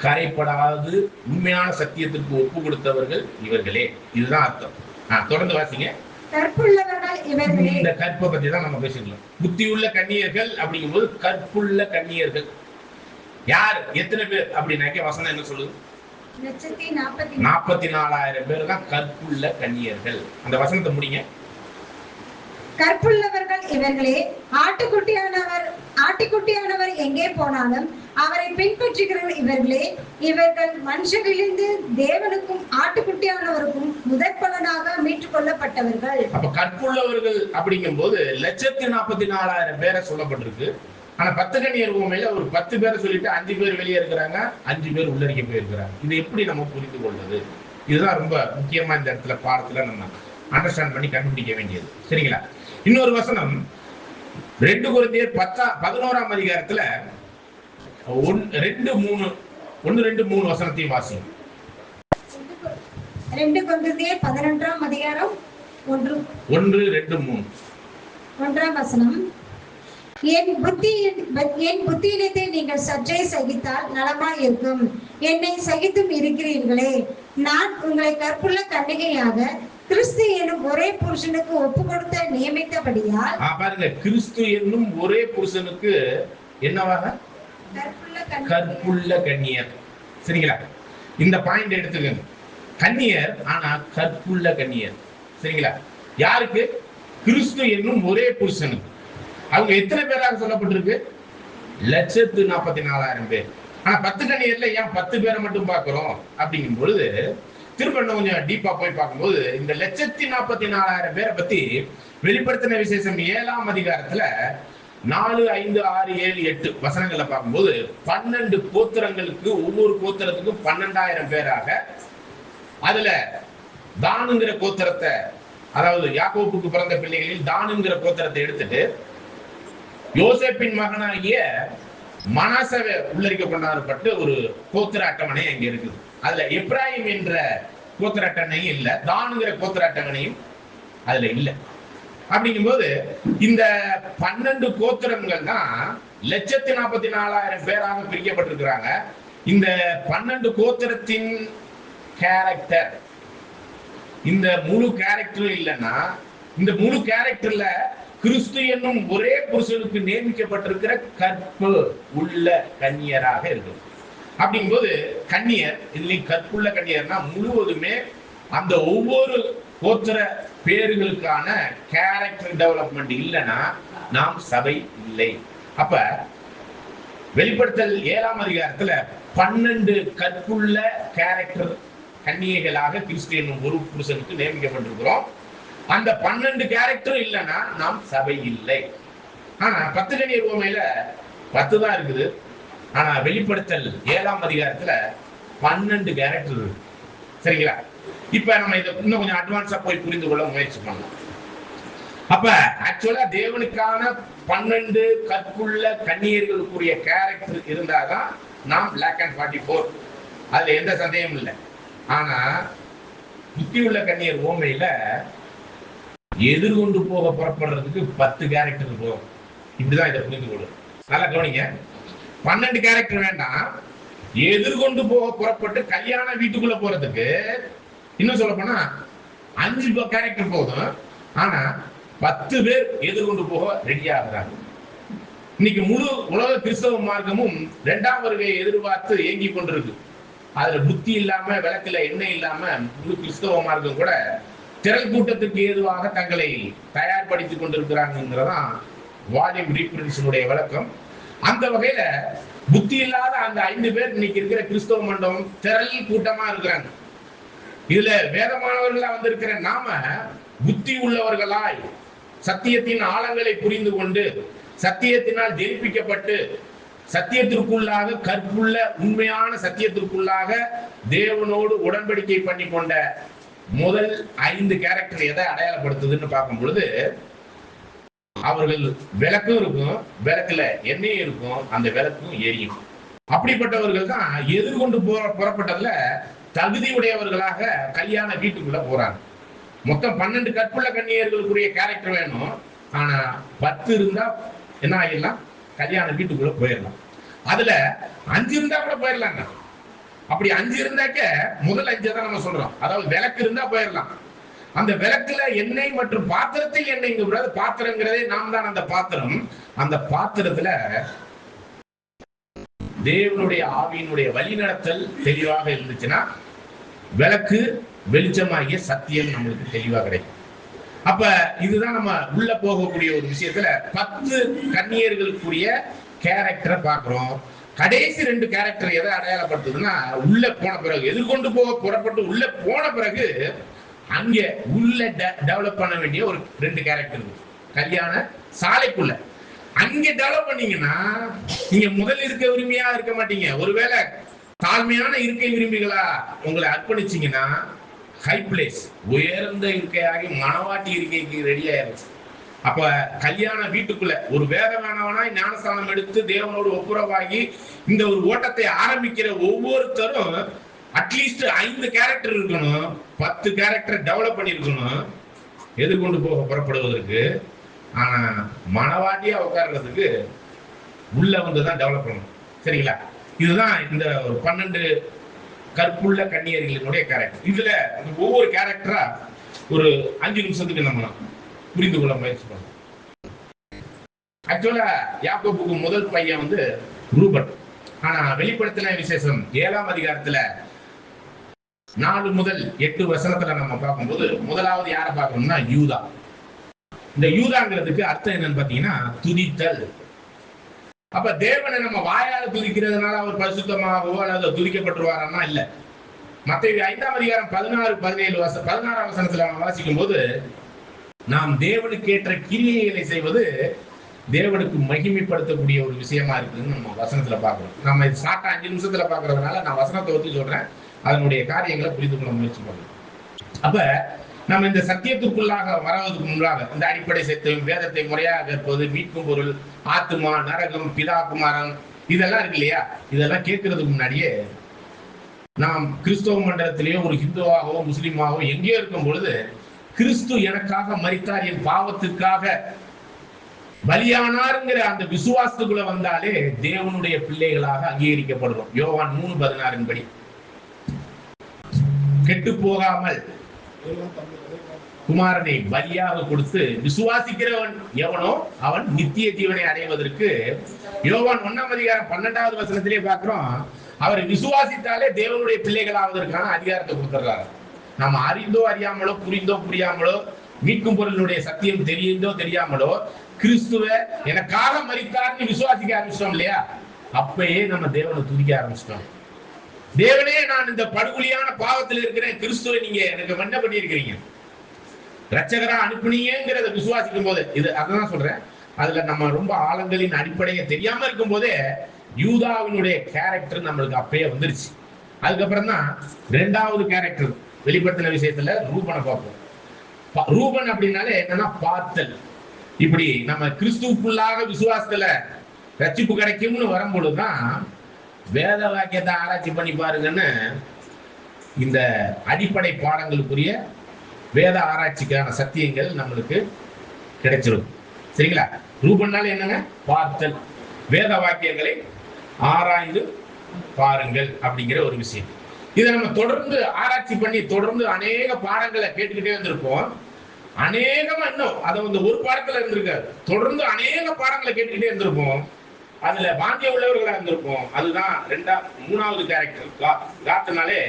கரைப்படாது உண்மையான சத்தியத்திற்கு ஒப்பு கொடுத்தவர்கள் இவர்களே, இதுதான் அர்த்தம். தொடர்ந்து வாசிங்க.
கற்புள்ளவர்கள் இவர்களே.
இந்த கற்பை பத்தி தான் நம்ம பேசிக்கலாம். புத்தியுள்ள கன்னியர்கள் அப்படிங்கும்போது கற்புள்ள கன்னியர்கள் யார், எத்தனை பேர் அப்படின்னாக்க வசனம் என்ன சொல்லுது? 144,000 பேர் தான் கற்புள்ள கன்னியர்கள். அந்த வசனத்தை முடிங்க.
கற்புள்ளவர்கள் இவர்களே, ஆட்டுக்குட்டியானவர் எங்கே போனாலும் அவரை பின்பற்றுகிற இவர்களே. இவர்கள் மனுஷரிலிருந்து தேவனுக்கும் ஆட்டுக்குட்டியானவருக்கும் முதற்பலனாக மீட்டுக் கொள்ளப்பட்டவர்கள்.
அப்ப கற்புள்ளவர்கள் அப்படிங்கும் போது 144,000 பேரை சொல்லப்பட்டிருக்கு. ஆனா 10 கன்னியர் உவமையில ஒரு 10 பேரை சொல்லிட்டு 5 பேர் வெளியே இருக்கிறாங்க, 5 பேர் உள்ளறிக்க போயிருக்கிறாங்க. இது எப்படி நம்ம புரிந்து கொள்வது? இதுதான் ரொம்ப முக்கியமா இந்த இடத்துல பாடத்துல நம்ம அண்டர்ஸ்டாண்ட் பண்ணி கண்டுபிடிக்க வேண்டியது. சரிங்களா? இன்னொரு வசனம் 2 கொரிந்தியர் 11ஆம் அதிகாரத்துல 1-2-3 வசனத்தையும் வாசிங்க.
2 கொரிந்தியர் 11ஆம் அதிகாரம்
1-2-3
1ஆம் வசனம். என் புத்தியினத்தை நீங்கள் சற்றே சகித்தால் நலமாய் இருக்கும். என்னை சகித்தும் இருக்கிறீர்களே. நான் உங்களை கற்புள்ள கன்னிகையாக கிறிஸ்து என்னும் ஒரே புருஷனுக்கு ஒப்பு கொடுத்த நியமித்தபடியால்.
பாருங்க, கிறிஸ்து என்னும் ஒரே புருஷனுக்கு என்னவாக? கற்புள்ள கன்னியர். சரிங்களா? இந்த பாயிண்ட் எடுத்துக்கங்க. கன்னியர், ஆனா கற்புள்ள கன்னியர். சரிங்களா? யாருக்கு? கிறிஸ்து என்னும் ஒரே புருஷனுக்கு. அவங்க எத்தனை பேராக சொல்லப்பட்டிருக்கு? 1,44,000 பேர். ஆனா 10 கன்னியர்ல ஏன் 10 பேரை மட்டும் பார்க்கிறோம் அப்படிங்கும் பொழுது, திரும்ப கொஞ்சம் டீப்பா போய் பார்க்கும்போது இந்த 1,44,000 பேரை பத்தி வெளிப்படுத்தின விசேஷம் 7ஆம் அதிகாரத்துல 4, 5, 6, 7, 8 வசனங்களை பார்க்கும்போது 12 கோத்திரங்களுக்கு, ஒவ்வொரு கோத்திரத்துக்கும் 12,000 பேராக, அதுல தானுங்கிற கோத்திரத்தை, அதாவது யாக்கோப்புக்கு பிறந்த பிள்ளைகளில் தானுங்கிற கோத்திரத்தை எடுத்துட்டு யோசேப்பின் மகனாகிய மனாசவே உள்ளரிக்க கொண்டாடப்பட்டு ஒரு கோத்திர அட்டவணை அங்க இருக்குது. அதுல எப்ராஹிம் என்ற கோத்திர அட்டவணையும் இல்ல, தானுங்கிற கோத்திர அட்டவணையும் அதுல இல்ல. அப்படிங்கும்போது இந்த 12 கோத்திரங்கள் தான் 1,44,000 பேராக பிரிக்கப்பட்டிருக்கிறாங்க. இந்த 12 கோத்திரத்தின் கேரக்டர், இந்த முழு கேரக்டரும் இல்லைன்னா, இந்த முழு கேரக்டர்ல கிறிஸ்து என்னும் ஒரே புருஷனுக்கு நியமிக்கப்பட்டிருக்கிற கற்பு உள்ள கன்னியராக இருக்கு. அப்படிங்கும்போது கன்னியர், இதுலயும் கற்புள்ள கன்னியர்னா முழுவதுமே அந்த ஒவ்வொரு கோத்திர பேர்களுக்கான கேரக்டர் டெவலப்மெண்ட் இல்லைன்னா நாம் சபை இல்லை. அப்ப வெளிப்படுத்தல் 7ஆம் அதிகாரத்துல 12 கற்புள்ள கேரக்டர் கன்னியைகளாக கிறிஸ்து என்னும் ஒரு புருஷனுக்கு நியமிக்கப்பட்டிருக்கிறோம். அந்த 12 கேரக்டரும் இல்லைன்னா நாம் சபை இல்லை. ஆனா 10 கன்னியர் உவமையில 10 தான் இருக்குது. ஆனா வெளிப்படுத்தல் 7ஆம் அதிகாரத்துல 12 கேரக்டர் இருக்கு. சரிங்களா? இப்ப நம்ம இதை இன்னும் கொஞ்சம் அட்வான்ஸா போய் புரிந்து கொள்ள முயற்சி பண்ணலாம். அப்ப ஆக்சுவலா தேவனுக்கான 12 கற்புள்ள கன்னியர்களுக்குரிய கேரக்டர் இருந்தாதான் நாம் பிளாக் அண்ட் 44, அதுல எந்த சந்தேகமும் இல்லை. ஆனா புத்தியுள்ள கன்னியர் உவமையில எதிர்கொண்டு போக புறப்படுறதுக்கு 10 கேரக்டர் போகும். இப்படிதான் இதை புரிந்து கொள்ளும். நல்லா கவனிங்க. 12 கேரக்டர் வேண்டாம், எதிர்கொண்டு போக புறப்பட்டு கல்யாண வீட்டுக்குள்ள போறதுக்கு இன்னும் சொல்ல போனா 5 கேரக்டர் போதும். ஆனா 10 பேர் எதிர்கொண்டு போக ரெடி ஆகுறாங்க. இன்னைக்கு முழு உலக கிறிஸ்தவ மார்க்கமும் 2ஆம் வருகையை எதிர்பார்த்து ஏங்கி கொண்டிருக்கு. அதுல புத்தி இல்லாம, விளக்குல எண்ணெய் இல்லாம முழு கிறிஸ்தவ மார்க்கம் கூட திரள் கூட்டத்துக்கு ஏதுவாக தங்களை தயார்படுத்திக் கொண்டிருக்கிறாங்கிறதான் வால்யூம் ரீப்ரின்ஸினுடைய விளக்கம். அந்த வகையில புத்தி இல்லாத அந்த 5 பேர் இன்னைக்கு இருக்கிற கிறிஸ்தவ மண்டபம் திரள் கூட்டமா இருக்கிறாங்க. இதுல வேதமானவர்களா வந்திருக்கிற நாம புத்தி உள்ளவர்களாய் சத்தியத்தின் ஆழங்களை புரிந்து கொண்டு சத்தியத்தினால் ஜெயிப்பிக்கப்பட்டு சத்தியத்திற்குள்ளாக, கற்புள்ள உண்மையான சத்தியத்திற்குள்ளாக தேவனோடு உடன்படிக்கை பண்ணி கொண்ட முதல் 5 கேரக்டர் எதை அடையாளப்படுத்துதுன்னு பார்க்கும் பொழுது, அவர்கள் விளக்கும் இருக்கும், விளக்குல எண்ணெய் இருக்கும், அந்த விளக்கும் எரியும். அப்படிப்பட்டவர்கள் தான் எதிர்கொண்டு புறப்பட்டதுல தகுதியுடையவர்களாக கல்யாண வீட்டுக்குள்ள போறாங்க. மொத்தம் 12 கற்புள்ள கன்னியர்களுக்குரிய கேரக்டர் வேணும். ஆனா 10 இருந்தா என்ன ஆகிடலாம்? கல்யாண வீட்டுக்குள்ள போயிடலாம். அதுல 5 இருந்தா கூட போயிடலாங்க. அப்படி 5 இருந்தாக்க முதல் 5 தான் நம்ம சொல்றோம். அதாவது விளக்கு இருந்தா போயிடலாம். அந்த விளக்குல எண்ணெய் மற்றும் பாத்திரத்தில் எண்ணெய்ங்கிறது, பாத்திரங்கிறதே நாம் தான் அந்த பாத்திரம். அந்த பாத்திரத்துல தேவனுடைய ஆவியினுடைய வழிநடத்தல் தெளிவாக இருந்துச்சுன்னா விளக்கு வெளிச்சமாகிய சத்தியம் நம்மளுக்கு தெளிவா கிடைக்கும். அப்ப இதுதான் நம்ம உள்ள போகக்கூடிய ஒரு விஷயத்துல 10 கன்னியர்களுக்குரிய கேரக்டரை பார்க்கிறோம். கடைசி 2 கேரக்டர் எதை அடையாளப்படுத்துதுன்னா, உள்ள போன பிறகு, எதிர்கொண்டு போக புறப்பட்டு உள்ள போன பிறகு அங்க உள்ள டெவலப் பண்ண வேண்டிய ஒரு 2 கேரக்டர் இருக்கு. கல்யாண சாலைக்குள்ள அங்க டெவலப் பண்ணீங்கன்னா நீங்க முதல் இருக்க விரும்பியா இருக்க மாட்டீங்க. ஒருவேளை தாழ்மையான இருக்கை விரும்பிகளா உங்களை அர்ப்பணிச்சீங்கன்னா ஹை பிளேஸ், உயர்ந்த இருக்கையாகி மனவாட்டி இருக்கைக்கு ரெடி ஆயிரும். அப்ப கல்யாண வீட்டுக்குள்ள ஒரு வேத வேணவனாய் ஞானஸ்தானம் எடுத்து தேவனோடு ஒப்புரவாகி இந்த ஒரு ஓட்டத்தை ஆரம்பிக்கிற ஒவ்வொருத்தரும் அட்லீஸ்ட் 5 கேரக்டர் இருக்கணும், 10 கேரக்டர் டெவலப் பண்ணிருக்கணும் எதிர்கொண்டு போக புறப்படுவதற்கு. ஆனா மனவாட்டியா உட்கார்றதுக்கு உள்ள வந்துதான் டெவலப் பண்ணணும். சரிங்களா? இதுதான் இந்த 12 கற்புள்ள கன்னியர்களினுடைய கேரக்டர். இதுல ஒவ்வொரு கேரக்டரா ஒரு 5 நிமிஷத்துக்கு நம்ம புரிந்து கொள்ள முயற்சி பண்ணணும். ஆக்சுவலா யாக்கோபுக்கு முதல் பையன் ரூபன். ஆனா வெளிப்படுத்தின விசேஷம் 7ஆம் அதிகாரத்துல 4 முதல் 8 வசனத்துல நம்ம பார்க்கும்போது முதலாவது யாரை பார்க்கணும்னா யூதா. இந்த யூதாங்கிறதுக்கு அர்த்தம் என்னன்னு பாத்தீங்கன்னா துதித்தல். அப்ப தேவனை நம்ம வாயால துதிக்கிறதுனால அவர் பரிசுத்தமாகவோ அல்லது துதிக்கப்பட்டுருவாரான்னா இல்ல. மத்தேயு 5ஆம் அதிகாரம் 16 வசனத்துல நம்ம வாசிக்கும் போது நாம் தேவனுக்கு ஏற்ற கிரியைகளை செய்வது தேவனுக்கு மகிமைப்படுத்தக்கூடிய ஒரு விஷயமா இருக்குன்னு நம்ம வசனத்துல பாக்குறோம். நம்ம ஷார்ட்டா 5 நிமிஷத்துல பாக்குறதுனால நான் வசனத்தை ஒத்து சொல்றேன், அதனுடைய காரியங்களை புரிந்து கொள்ள முயற்சி பண்ணுறோம். அப்ப நம்ம இந்த சத்தியத்துக்குள்ளாக வரவதற்கு முன்பாக இந்த அடிப்படை சத்தியம், வேதத்தை முறையாக கற்பது, மீட்கும் பொருள், ஆத்துமா, நரகம், பிதா, குமாரன், இதெல்லாம் இருக்கு இல்லையா? இதெல்லாம் கேட்கறதுக்கு முன்னாடியே நாம் கிறிஸ்தவ மண்டலத்திலேயோ ஒரு ஹிந்துவாகவோ முஸ்லீமாகவோ எங்கேயோ இருக்கும் பொழுது கிறிஸ்து எனக்காக மரித்தார், என் பாவத்துக்காக பலியானாருங்கிற அந்த விசுவாசத்துக்குள்ள வந்தாலே தேவனுடைய பிள்ளைகளாக அங்கீகரிக்கப்படுறோம். யோவான் 3:16 படி கெட்டு போகாமல் குமாரனை பலியாக கொடுத்து விசுவாசிக்கிறவன் எவனோ அவன் நித்திய ஜீவனை அடைவதற்கு யோவான் 1ஆம் அதிகாரம் 12வது வசனத்திலே பார்க்கிறோம். அவரை விசுவாசித்தாலே தேவனுடைய பிள்ளைகளாவதற்கான அதிகாரத்தை கொடுத்துறாரு. நாம் அறிந்தோ அறியாமலோ, புரிந்தோ புரியாமலோ, மீட்கும் பொருளுடைய சத்தியம் தெரிந்தோ தெரியாமலோ கிறிஸ்துவ எனக்காக மரித்தார்னு விசுவாசிக்க ஆரம்பிச்சிட்டோம் இல்லையா? அப்பயே நம்ம தேவனை துதிக்க ஆரம்பிச்சிட்டோம். தேவனே, நான் இந்த படுகொலியான பாவத்தில் இருக்கிறேன், கிறிஸ்துவை நீங்க எனக்கு என்ன பண்ணி இருக்கிறீங்க, ரட்சகரா அனுப்புனீங்கிறத விசுவாசிக்கும் போது, இது அதான் சொல்றேன், அதுல நம்ம ரொம்ப ஆழங்களின் அடிப்படையை தெரியாம இருக்கும் போதே யூதாவினுடைய கேரக்டர் நம்மளுக்கு அப்பயே வந்துருச்சு. அதுக்கப்புறம் தான் 2வது கேரக்டர் வெளிப்படுத்தின விஷயத்துல ரூபனை பார்ப்போம். ரூபன் அப்படின்னாலே என்னன்னா பார்த்தல். இப்படி நம்ம கிறிஸ்துவுக்குள்ளாக விசுவாசத்துல ரட்சிப்பு கிடைக்கும்னு வரும்பொழுதுதான் வேத வாக்கியத்தை ஆராய்ச்சி பண்ணி பாருங்கன்னு இந்த அடிப்படை பாடங்களுக்குரிய வேத ஆராய்ச்சிக்கான சத்தியங்கள் நம்மளுக்கு கிடைச்சிடும். சரிங்களா? ரூபன்னால என்னங்க? பார்த்தல், வேத வாக்கியங்களை ஆராய்ந்து பாருங்கள் அப்படிங்கிற ஒரு விஷயம். இதை நம்ம தொடர்ந்து ஆராய்ச்சி பண்ணி தொடர்ந்து அநேக பாடங்களை கேட்டுக்கிட்டே வந்திருப்போம். அநேகமா இன்னும் அதை வந்து ஒரு பாடத்துல இருந்திருக்காது, தொடர்ந்து அநேக பாடங்களை கேட்டுக்கிட்டே இருந்திருப்போம். அதுல பாக்கிய உள்ளவர்களா இருந்திருப்போம். அதுதான் 3வது கேரக்டர் காத்துனாலே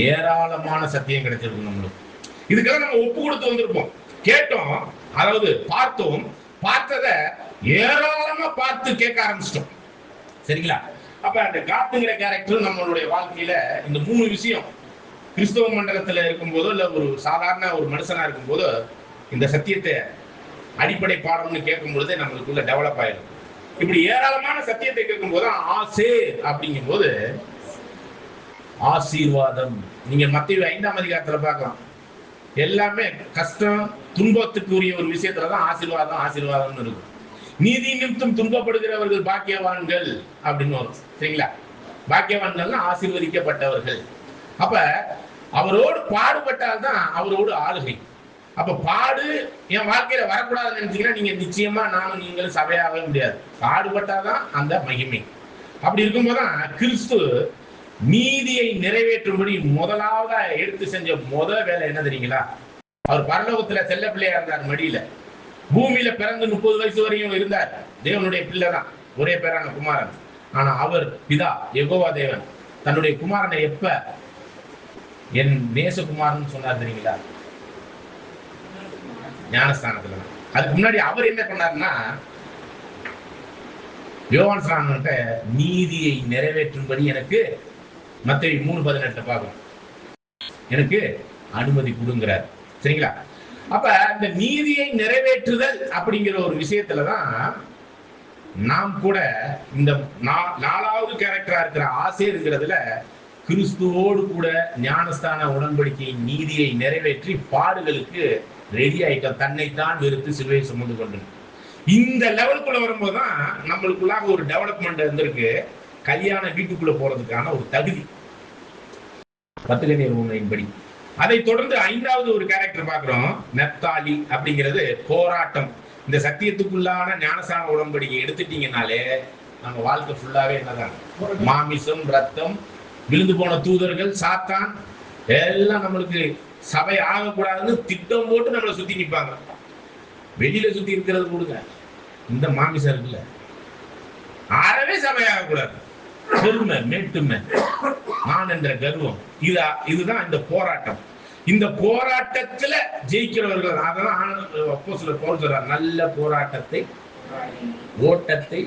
ஏராளமான சத்தியம் கிடைச்சிருக்கும் நம்மளுக்கு. இதுக்கெல்லாம் நம்ம ஒப்பு கொடுத்து வந்திருப்போம், கேட்டோம், அதாவது பார்த்தோம், பார்த்ததை ஏராளமா பார்த்து கேட்க ஆரம்பிச்சிட்டோம். சரிங்களா? அப்ப அந்த காத்துங்கிற கேரக்டர் நம்மளுடைய வாழ்க்கையில இந்த 3 விஷயம் கிறிஸ்தவ மண்டலத்துல இருக்கும் போதோ இல்ல ஒரு சாதாரண ஒரு மனுஷனா இருக்கும் போதோ இந்த சத்தியத்தை அடிப்படை பாடம்னு கேட்கும் பொழுதே நம்மளுக்குள்ள டெவலப் ஆயிடும். இப்படி ஏராளமான சத்தியத்தை கேட்கும் போது ஆசே அப்படிங்கும் போது ஆசீர்வாதம். நீங்க மத்தேயு 5ஆம் அதிகாரத்துல பார்க்கலாம், எல்லாமே கஷ்டம் துன்பத்துக்குரிய ஒரு விஷயத்துலதான் ஆசீர்வாதம் ஆசீர்வாதம்னு இருக்கும். நீதி நிமித்தம் துன்பப்படுகிறவர்கள் பாக்கியவான்கள் அப்படின்னு வரும். சரிங்களா? பாக்கியவான்கள்னா ஆசீர்வதிக்கப்பட்டவர்கள். அப்ப அவரோடு பாடுபட்டால்தான் அவரோடு ஆளுகை. அப்ப பாடு என் வாழ்க்கையில வரக்கூடாதுன்னு நினைச்சீங்கன்னா நீங்க நிச்சயமா நானும் நீங்களும் சபையாகவே முடியாது. பாடுபட்டாதான் அந்த மகிமை. அப்படி இருக்கும்போதுதான் கிறிஸ்து நீதியை நிறைவேற்றும்படி முதலாவதா எடுத்து செஞ்ச வேலை என்ன தெரியுங்களா? அவர் பரலோகத்துல செல்ல பிள்ளையா இருந்தார், மடியில. பூமியில பிறந்து 30 வயசு வரையும் இருந்தார். தேவனுடைய பிள்ளைதான், ஒரே பேரான குமாரன். ஆனா அவர் பிதா யெகோவா தேவன் தன்னுடைய குமாரனை எப்ப என் நேசகுமாரன் சொன்னார் தெரியுங்களா? ஞானஸ்தானத்துல. அதுக்கு முன்னாடி அவர் என்ன பண்ணாருன்னா யோவான் ஸ்நானன்ட்ட நீதியை நிறைவேற்றும்படி எனக்கு மத்தேயு 3:18 பார்க்கணும், எனக்கு அனுமதி கொடுங்கிறார். சரிங்களா? அப்ப இந்த நீதியை நிறைவேற்றுதல் அப்படிங்கிற ஒரு விஷயத்துலதான் நாம் கூட இந்த 4வது கேரக்டரா இருக்கிற ஆசேருங்கிறதுல கிறிஸ்துவோடு கூட ஞானஸ்தான உடன்படிக்கை நீதியை நிறைவேற்றி பாடுகளுக்கு ரெடி ஆயிட்டோம். தன்னைத்தான் வெறுத்து சிலுவையை சுமந்து கொண்டு இந்த லெவலுக்குள்ள வரும்போதுதான் நம்மளுக்குள்ளாக ஒரு டெவலப்மெண்ட் இருந்திருக்கு. கல்யாண வீட்டுக்குள்ள போறதுக்கான ஒரு தகுதி 10 கன்னியர் உண்மையின்படி. அதை தொடர்ந்து 5வது ஒரு கேரக்டர் பார்க்கிறோம், நெப்தாலி அப்படிங்கிறது போராட்டம். இந்த சத்தியத்துக்குள்ளான ஞானஸ்தான உடன்படிக்கை எடுத்துட்டீங்கன்னாலே நம்ம வாழ்க்கை ஃபுல்லாவே என்னதான் மாமிசம், ரத்தம், விழுந்து போன தூதர்கள், சாத்தான் எல்லாம் நம்மளுக்கு சபை ஆகக்கூடாதுன்னு திட்டம் போட்டு நம்மளை சுத்தி நிற்பாங்க. வெளியில சுத்தி இருக்கிறது கொடுங்க, இந்த மாமிசம் இருக்குல்ல அறவே சபை ஆகக்கூடாது. பெருமை, மேட்டுமை, நான் என்ற கர்வம், இதுதான் இந்த போராட்டம். இந்த போராட்டத்துல ஜெயிக்கிறவர்கள், அதெல்லாம் அப்போஸ்தலர் பவுல் சொல்றார், நல்ல போராட்டத்தை, ஓட்டத்தை,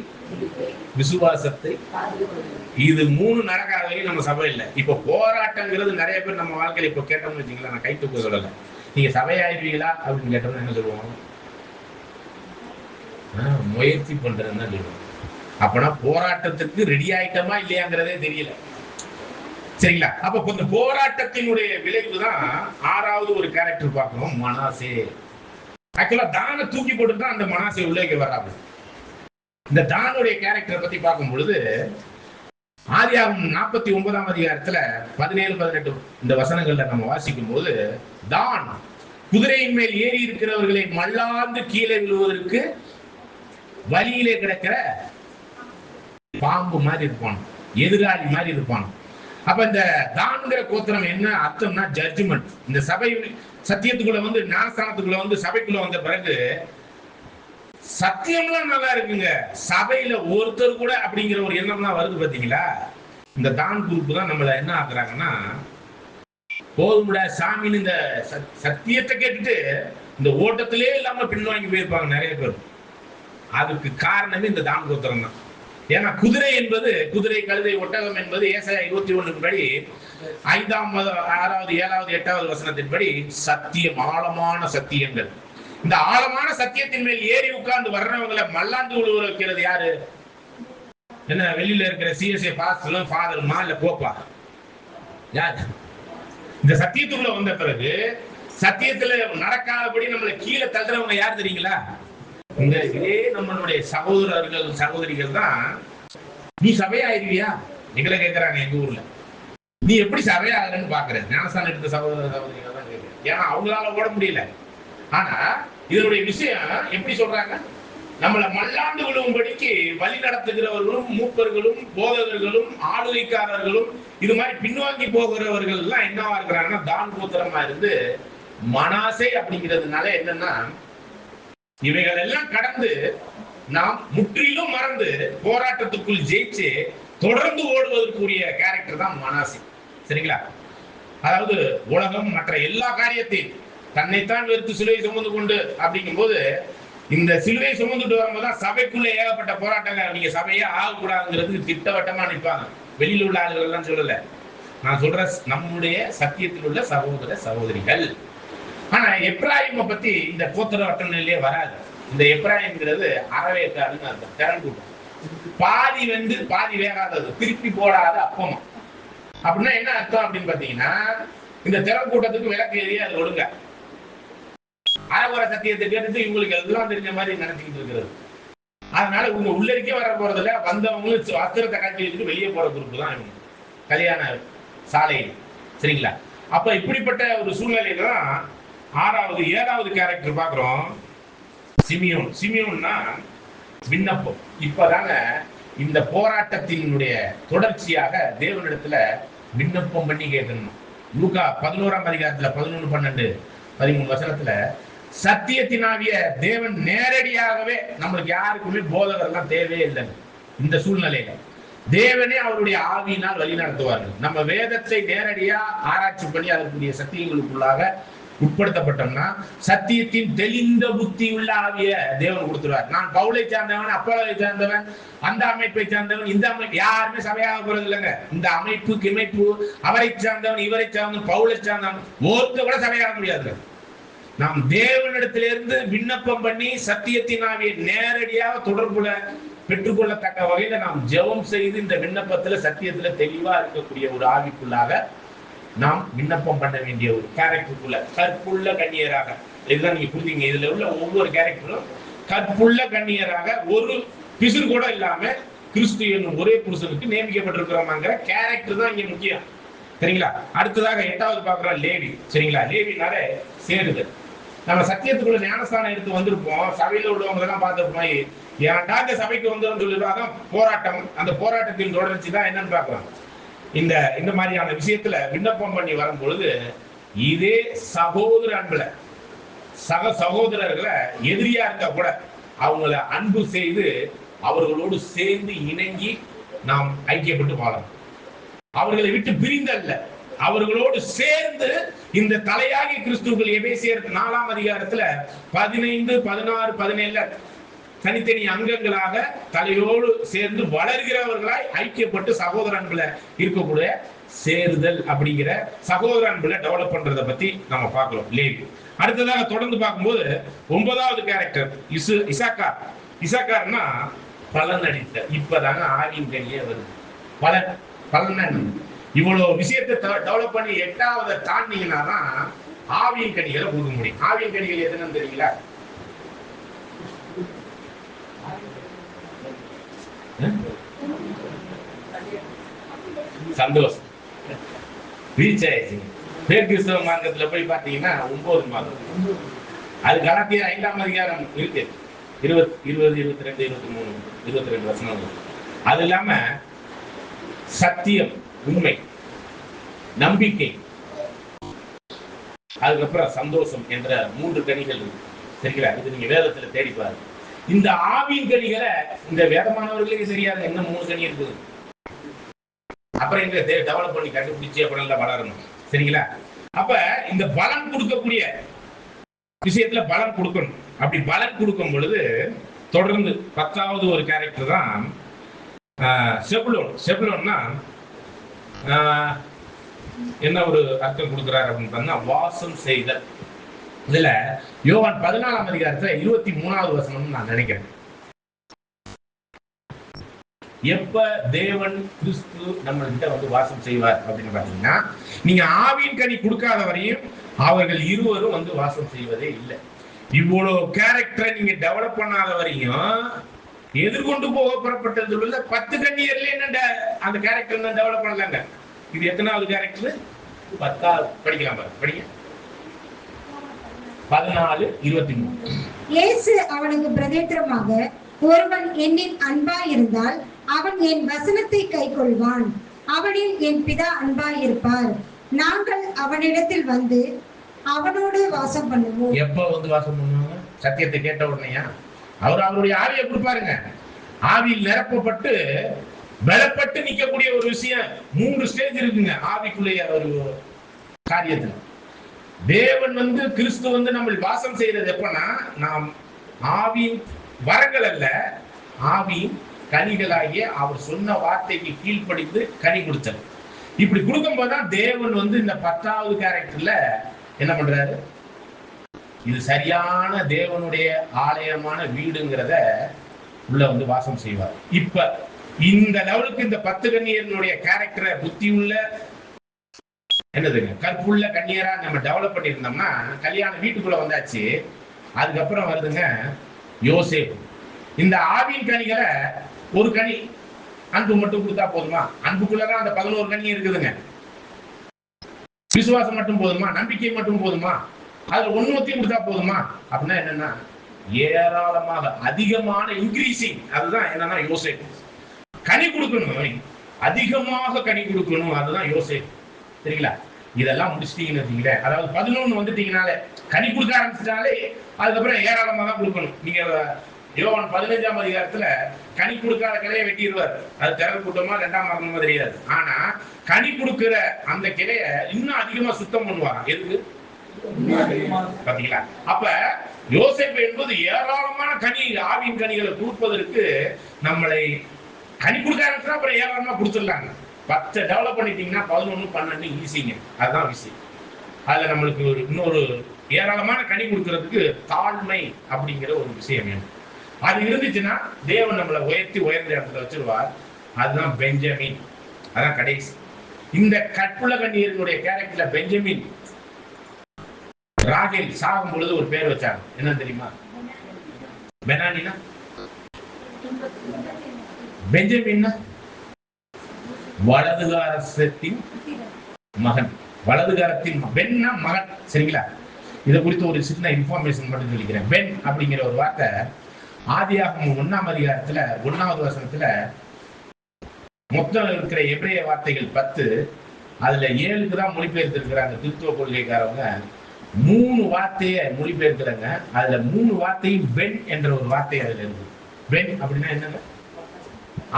விசுவாசத்தை. இது 3 நடக்காத வரைக்கும் நம்ம சபை இல்லை. இப்ப போராட்டங்கிறது நிறைய பேர் நம்ம வாழ்க்கையில இப்ப கேட்டோம்னு வச்சுங்களேன், நான் கை தூக்க சொல்லல, நீங்க சபையாயிருவீங்களா அப்படின்னு கேட்டோம்னா என்ன சொல்லுவோம்? முயற்சி பண்றதுன்னு தான் சொல்லுவோம். அப்பனா போராட்டத்துக்கு ரெடி ஆயிட்டமா இல்லையாங்கிறதே தெரியல. சரிங்களா? அப்ப இந்த போராட்டத்தினுடைய விளைவு தான் 6வது ஒரு கேரக்டர் பார்க்கணும், மனாசே. ஆக்சுவலா தான தூக்கி போட்டு தான் அந்த மனாசே உள்ளே வராது. இந்த தானுடைய கேரக்டரை பத்தி பார்க்கும் பொழுது ஆதியாகமம் 49ஆம் அதிகாரத்துல 17, 18 இந்த வசனங்கள்ல நம்ம வாசிக்கும் போது, தான் குதிரையின் மேல் ஏறி இருக்கிறவர்களை மல்லாந்து கீழே விழுவதற்கு வழியிலே கிடக்கிற பாம்பு மாதிரி இருப்பான், எதிராளி மாதிரி இருப்பான். அப்ப இந்த தான்கிற கோத்திரம் என்ன அர்த்தம்னா ஜட்ஜ்மெண்ட். இந்த சபை சத்தியத்துக்குள்ள ஞானஸ்தானத்துக்குள்ள சபைக்குள்ள வந்த பிறகு சத்தியம்லாம் நல்லா இருக்குங்க, சபையில ஒருத்தர் கூட அப்படிங்கிற ஒரு எண்ணம்லாம் வருது பாத்தீங்களா? இந்த தான் குரூப் தான் நம்மள என்ன ஆக்குறாங்கன்னா, போதுமுடா சாமின்னு இந்த சத்தியத்தை கேட்டுட்டு இந்த ஓட்டத்திலே இல்லாம பின்வாங்கி போயிருப்பாங்க நிறைய பேர். அதுக்கு காரணமே இந்த தான் கோத்திரம் தான். ஏன்னா குதிரை என்பது, குதிரை, கழுதை, ஒட்டகம் என்பது ஏசாயா 21 படி 5ஆம், 6வது, 7வது, 8வது வசனத்தின்படி சத்தியம், ஆழமான சத்தியங்கள். இந்த ஆழமான சத்தியத்தின் மேல் ஏறி உட்கார்ந்து வர்றவங்களை மல்லாந்து விழுவ வைக்கிறது யாரு? என்ன வெளியில இருக்கிற சிஎஸ்ஏ பாஸ்டரும் ஃபாதருமா இல்ல போப்பா? யாரு? இந்த சத்தியத்துக்குள்ள வந்த பிறகு சத்தியத்துல நடக்காதபடி நம்மளை கீழே தள்ளுறவங்க யார் தெரியுங்களா? இந்த இதே நம்மளுடைய சகோதரர்கள், சகோதரிகள் தான். நீ சபையாயிருவியா? எங்களை கேட்கிறாங்க எங்க ஊர்ல. நீ எப்படி சபையாகலன்னு பாக்குற? ஞானஸ்தானம் எடுத்த சகோதர சகோதரிகள் தான் கேட்கிறேன். ஏன்னா அவங்களால ஓட முடியல. ஆனா இதனுடைய விஷயம் எப்படி சொல்றாங்க? நம்மளை மல்லாண்டு விழுவும்படிக்கு வழி நடத்துகிறவர்களும், மூப்பர்களும், போதகர்களும், ஆளுகைக்காரர்களும், இது மாதிரி பின்வாங்கி போகிறவர்கள் எல்லாம் என்னவா இருக்கிறாங்கன்னா தான் கோத்திரமா இருந்து மனாசே அப்படிங்கிறதுனால என்னன்னா, இவைகள் எல்லாம் கடந்து நாம் முற்றிலும் மறந்து போராட்டத்துக்குள் ஜெயிச்சு தொடர்ந்து ஓடுவதற்குரிய கேரக்டர் தான் மனாசே. சரிங்களா? அதாவது உலகம் மற்ற எல்லா காரியத்தையும் தன்னைத்தான் வெறுத்து சிலுவை சுமந்து கொண்டு அப்படிங்கும் போது, இந்த சிலுவை சுமந்துட்டு வரும்போதுதான் சபைக்குள்ள ஏகப்பட்ட போராட்டங்கள். நீங்க சபையே ஆகக்கூடாதுங்கிறதுக்கு திட்டவட்டமா நிற்பாங்க. வெளியில் உள்ள ஆளுகள் எல்லாம் சொல்லல, நான் சொல்ற நம்முடைய சத்தியத்தில் உள்ள சகோதர சகோதரிகள். ஆனா எப்ராயிமை பத்தி இந்த கோத்திர அட்டவணையிலே வராது. இந்த எப்ராயிம்ங்கிறது அறவேற்காதுன்னு அர்த்தம், திறன் கூட்டம். பாதி வந்து பாதி வேகாதது, திருப்பி போடாத அப்பமா. அப்படின்னா என்ன அர்த்தம் அப்படின்னு பாத்தீங்கன்னா, இந்த திறன் கூட்டத்துக்கு விளக்கு எரிய அது ஒழுங்க அறகுற சத்தியத்தை கேட்டுட்டு இவங்களுக்கு எல்லாம் தெரிஞ்ச மாதிரி நினைச்சுக்கிட்டு இருக்கிறது. அதனால இவங்க உள்ளரிக்கே வர போறதுல வந்தவங்களும் அஸ்திரத்தை காட்சி வச்சுட்டு வெளியே போற குரூப் தான் இவங்க கல்யாண சாலையில். சரிங்களா? அப்ப இப்படிப்பட்ட ஒரு சூழ்நிலையில தான் 6வது 7வது கேரக்டர் பாக்குறோம், சிமியோன். சிமியோன்னா விண்ணப்பம். இப்பதாங்க இந்த போராட்டத்தினுடைய தொடர்ச்சியாக தேவனிடத்துல விண்ணப்பம் பண்ணி கேட்கணும். லூக்கா 11ஆம் அதிகாரத்துல 11, 12, 13 வசனத்துல சத்தியத்தினாவிய தேவன் நேரடியாகவே, நம்மளுக்கு யாருக்குமே போதகர்லாம் தேவையே இல்லை. இந்த சூழ்நிலையில தேவனே அவருடைய ஆவியினால் வழி நடத்துவார்கள். நம்ம வேதத்தை நேரடியா ஆராய்ச்சி பண்ணி அதற்குரிய சத்தியங்களுக்குள்ளாக உட்படுத்தப்பட்டோம்னா சத்தியத்தின் தெளிந்த புத்தி உள்ள ஆவிய தேவன் கொடுத்துருவார். நான் பவுலை சார்ந்தவன், அப்போலை சார்ந்தவன், அந்த அமைப்பை சார்ந்தவன், இந்த அமைப்பு, யாருமே சபையாக போறது இல்லைங்க. இந்த அமைப்பு கிமைப்பு, அவரை சார்ந்தவன், இவரை சார்ந்தவன், பவுலை சார்ந்தவன், ஒருத்த கூட சபையாக முடியாது. நாம் தேவனிடத்திலிருந்து விண்ணப்பம் பண்ணி சத்தியத்தின் ஆவியை நேரடியாக தொடர்புல பெற்றுக்கொள்ளத்தக்க வகையில நாம் ஜெபம் செய்து இந்த விண்ணப்பத்துல சத்தியத்துல தெளிவா இருக்கக்கூடிய ஒரு ஆவிக்குள்ளாக நாம் விண்ணப்பம் பண்ண வேண்டிய ஒரு கேரக்டருக்குள்ள கற்புள்ள கண்ணியராக, இதுதான் நீங்க புரிஞ்சுங்க. இதுல உள்ள ஒவ்வொரு கேரக்டரும் கற்புள்ள கண்ணியராக, ஒரு பிசுறு கூட இல்லாம கிறிஸ்து என்னும் ஒரே புருஷனுக்கு நியமிக்கப்பட்டிருக்கிறோமாங்கிற கேரக்டர் தான் இங்க முக்கியம். சரிங்களா? அடுத்ததாக 8வது பாக்குறோம் லேவி. சரிங்களா? லேவினாலே சேருதல். நம்ம சத்தியத்துக்குள்ள ஞானஸ்தானம் எடுத்து வந்திருப்போம், சபையில உள்ளவங்க எல்லாம் பார்த்துருப்போம். ஏன்டா இந்த சபைக்கு வந்தோம்னு சொல்லிடுறாதான் போராட்டம். அந்த போராட்டத்தின் தொடர்ச்சி தான் என்னன்னு பார்க்கலாம். இந்த மாதிரியான விஷயத்துல விண்ணப்பம் பண்ணி வரும் பொழுது இதே சகோதர அன்புல சக சகோதரர்களை எதிரியா இருந்தா கூட அவங்கள அன்பு செய்து அவர்களோடு சேர்ந்து இணங்கி நாம் ஐக்கியப்பட்டு வாழணும். அவர்களை விட்டு பிரிந்தல்ல, அவர்களோடு சேர்ந்து இந்த தலையாகிய கிறிஸ்துவுக்குள் எபேசியர் 4ஆம் அதிகாரத்துல 15, 16, 17 தனித்தனி அங்கங்களாக தலையோடு சேர்ந்து வளர்கிறவர்களாய் ஐக்கியப்பட்டு சகோதர அன்புல இருக்கக்கூடிய சேருதல் அப்படிங்கிற சகோதர அன்புல டெவலப் பண்றதை பத்தி நம்ம பார்க்கலாம். லேவி அடுத்ததாக தொடர்ந்து பார்க்கும்போது 9வது கேரக்டர் இசாக்கார். இசாக்கார்னா பலன் அடித்த. இப்பதாங்க ஆவியின் கனியே வருது. பலன் இவ்வளவு விஷயத்தை டெவலப் பண்ணி 8வது தாண்டிங்கன்னா தான் ஆவியின் கனிகளை கொடுக்க முடியும். ஆவியின் கனிகள் எதுன்னு தெரியுங்களா? சந்தோஷம் ரீச் ஆயிடுச்சு. பேர் கிறிஸ்தவ மார்க்கத்துல போய் பாத்தீங்கன்னா 9 மாதம். அது கலாத்தியர் 5ஆம் அதிகாரம் இருக்கு. 20, 22, 23, 22 வசனம். அது இல்லாம சத்தியம், உண்மை, நம்பிக்கை, அதுக்கப்புறம் சந்தோஷம் என்ற 3 கனிகள் சரிங்களா? இது நீங்க வேதத்துல தேடி பாருங்க. இந்த ஆவியின் கனிகளை இந்த வேதமானவர்களுக்கு சரியாக என்ன 3 கனி இருக்குது. அப்புறம் எங்க டெவலப் பண்ணி கண்டுபிடிச்சு அப்புறம் எல்லாம் வளரணும் சரிங்களா? அப்ப இந்த பலன் கொடுக்கக்கூடிய விஷயத்துல பலன் கொடுக்கணும். அப்படி பலன் கொடுக்கும் பொழுது தொடர்ந்து 10வது ஒரு கேரக்டர் தான் செபுலோன். செபுலோன்னா என்ன ஒரு அர்த்தம் கொடுக்கிறார் அப்படின்னு பார்த்தா வாசம் செய்தல். இதுல யோவான் 14ஆம் அதிகாரத்துல 23வது வசனம் நான் நினைக்கிறேன். எப்ப தேவன் கிறிஸ்து நம்ம கிட்ட வந்து வாசம் செய்வார் அப்படின்னு பாத்தீங்கன்னா, நீங்க ஆவியின் கனி கொடுக்காத வரையும் அவர்கள் இருவரும் வந்து வாசம் செய்வதே இல்லை. இவ்வளவு கேரக்டரை நீங்க டெவலப் பண்ணாத வரையும் எதிர்கொண்டு போக புறப்பட்டதுல 10 கன்னியர்ல என்ன அந்த கேரக்டர் டெவலப் பண்ணலாங்க. இது எத்தனாவது கேரக்டர்? 10வது. படிக்கலாம் பாருங்க, படிங்க. 14:23.
இயேசு அவனுக்கு பிரதித்திரமாக, ஒருவன் என்னில் அன்பாய் இருந்தால் அவன் என் வசனத்தை கைக்கொள்வான், அவனில் என் பிதா அன்பாய் இருப்பார், நாங்கள் அவனிடத்தில் வந்து அவனோடு வாசம் பண்ணுவோம்.
எப்ப வந்து வாசம் பண்ணுவாங்க? சத்தியத்தை கேட்ட உடனேயா? அவர் அவருடைய ஆவியை கொடுப்பாருங்க. ஆவியில் நிரப்பப்பட்டு பலப்பட்டு நிக்கக்கூடிய ஒரு விஷயம். 3 ஸ்டேஜ் இருக்குங்க ஆவிக்குள்ளேயே ஒரு காரியத்துல. தேவன் வந்து கிறிஸ்து வந்து நம்ம வாசம் செய்யறது எப்பன்னா, நாம் ஆவியின் வரங்கள் அல்ல, ஆவியின் கனிகளாகிய அவர் சொன்ன வார்த்தைக்கு கீழ்ப்படிந்து கனி கொடுத்தல். இப்படி கொடுக்கும் போதுதான் தேவன் வந்து இந்த 10வது கேரக்டர்ல என்ன பண்றாரு? இது சரியான தேவனுடைய ஆலயமான வீடுங்கிறத உள்ள வந்து வாசம் செய்வார். இப்ப இந்த லெவலுக்கு இந்த 10 கன்னியர்களுடைய கேரக்டரை புத்தி உள்ள என்னதுங்க கற்புள்ள கன்னியரா நம்ம டெவலப் பண்ணியிருந்தோம்னா கல்யாண வீட்டுக்குள்ள வந்தாச்சு. அதுக்கப்புறம் வருதுங்க யோசேப்பு. இந்த ஆவியின் கனிகளை ஒரு கனி அன்பு மட்டும் கொடுத்தா போதுமா? அன்புக்குள்ளதான் அந்த 11 கனி இருக்குதுங்க. விசுவாசம் மட்டும் போதுமா? நம்பிக்கை மட்டும் போதுமா? அதுல ஒன்னொத்தையும் கொடுத்தா போதுமா? அப்படின்னா என்னன்னா ஏராளமாக அதிகமான இன்க்ரீசிங். அதுதான் என்னன்னா யோசேப்பு. கனி கொடுக்கணும், அதிகமாக கனி கொடுக்கணும், அதுதான் யோசேப்பு. சரிங்களா? இதெல்லாம் முடிச்சிட்டீங்கன்னு வச்சுங்களேன். அதாவது 11 வந்துட்டீங்கனாலே கனி கொடுக்க ஆரம்பிச்சிட்டாலே அதுக்கப்புறம் ஏராளமாக தான் கொடுக்கணும். நீங்க யோவான் 15ஆம் அதிகாரத்துல கனி கொடுக்காத கிளையை வெட்டிடுவார். அது திறல் கூட்டமா 2ஆம் மரணமா தெரியாது. ஆனா கனி கொடுக்கிற அந்த கிளைய இன்னும் அதிகமா சுத்தம் பண்ணுவாங்க. எதுக்கு? பாத்தீங்களா? அப்ப யோசேப்பு என்பது ஏராளமான கனி, ஆவியின் கனிகளை கொடுப்பதற்கு நம்மளை கனி கொடுக்க ஆரம்பிச்சா அப்புறம் ஏராளமா கொடுத்துடலாங்க. 10 டெவலப் பண்ணிட்டீங்கன்னா 11, 12 ஈஸிங்க. அதுதான் விஷயம். அதுல நம்மளுக்கு இன்னொரு ஏராளமான கனி கொடுக்கறதுக்கு தாழ்மை அப்படிங்கிற ஒரு விஷயம் வேணும். அது இருந்துச்சுன்னா தேவன் நம்மளை உயர்த்தி உயர்ந்த இடத்துல வச்சிருவார். அதுதான் பெஞ்சமின். அதான் கடைசி. இந்த கற்புள்ள கன்னியர்களுடைய கேரக்டர்ல பெஞ்சமின், ராகேல் சாகும் பொழுது ஒரு பேர் வச்சாங்க. என்ன தெரியுமா? பெனானினா. பெஞ்சமின்னா வலதுகாரத்தின் மகன். வலதுகாரத்தின் பென்னா மகன். சரிங்களா? இதை குறித்து ஒரு சின்ன இன்ஃபர்மேஷன் மட்டும் சொல்லிக்கிறேன். பென் அப்படிங்கிற ஒரு வார்த்தை ஆதியாகமம் 1ஆம் அதிகாரத்துல 1வது வசனத்துல மொத்தம் இருக்கிற எபிரேய வார்த்தைகள் 10. அதுல 7க்கு தான் மொழிபெயர்த்து இருக்கிறாங்க கிறிஸ்துவ கொள்கைக்காரவங்க. 3 வார்த்தையை மொழிபெயர்க்கிறாங்க. அதுல 3 வார்த்தையும் பென் என்ற ஒரு வார்த்தை அதுல இருக்கு. பென் அப்படின்னா என்னங்க?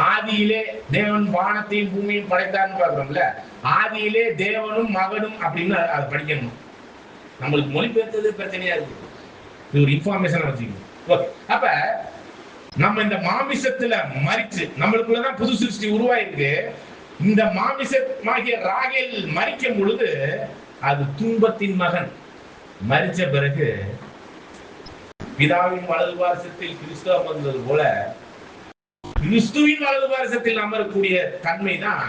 ஆதியிலே தேவன் வானத்தையும் பூமியும் படைத்தார்னு பாக்குறோம்ல, ஆதியிலே தேவனும் மகனும் அப்படின்னு அதை படிக்கணும். நம்மளுக்கு மொழிபெயர்த்தது பிரச்சனையா இருக்கு. இது ஒரு இன்ஃபர்மேஷன் வச்சுக்கணும். ஓகே, அப்ப நம்ம இந்த மாமிசத்துல மரிச்சு நம்மளுக்குள்ளதான் புது சிருஷ்டி உருவாயிருக்கு. இந்த மாமிசமாகிய ராகேல் மரிக்கும் பொழுது அது துன்பத்தின் மகன். மரிச்ச பிறகு பிதாவின் வலது பாரசத்தில் கிறிஸ்து அமர்ந்தது போல கிறிஸ்துவின் வலது பாரசத்தில் அமரக்கூடிய தன்மை தான்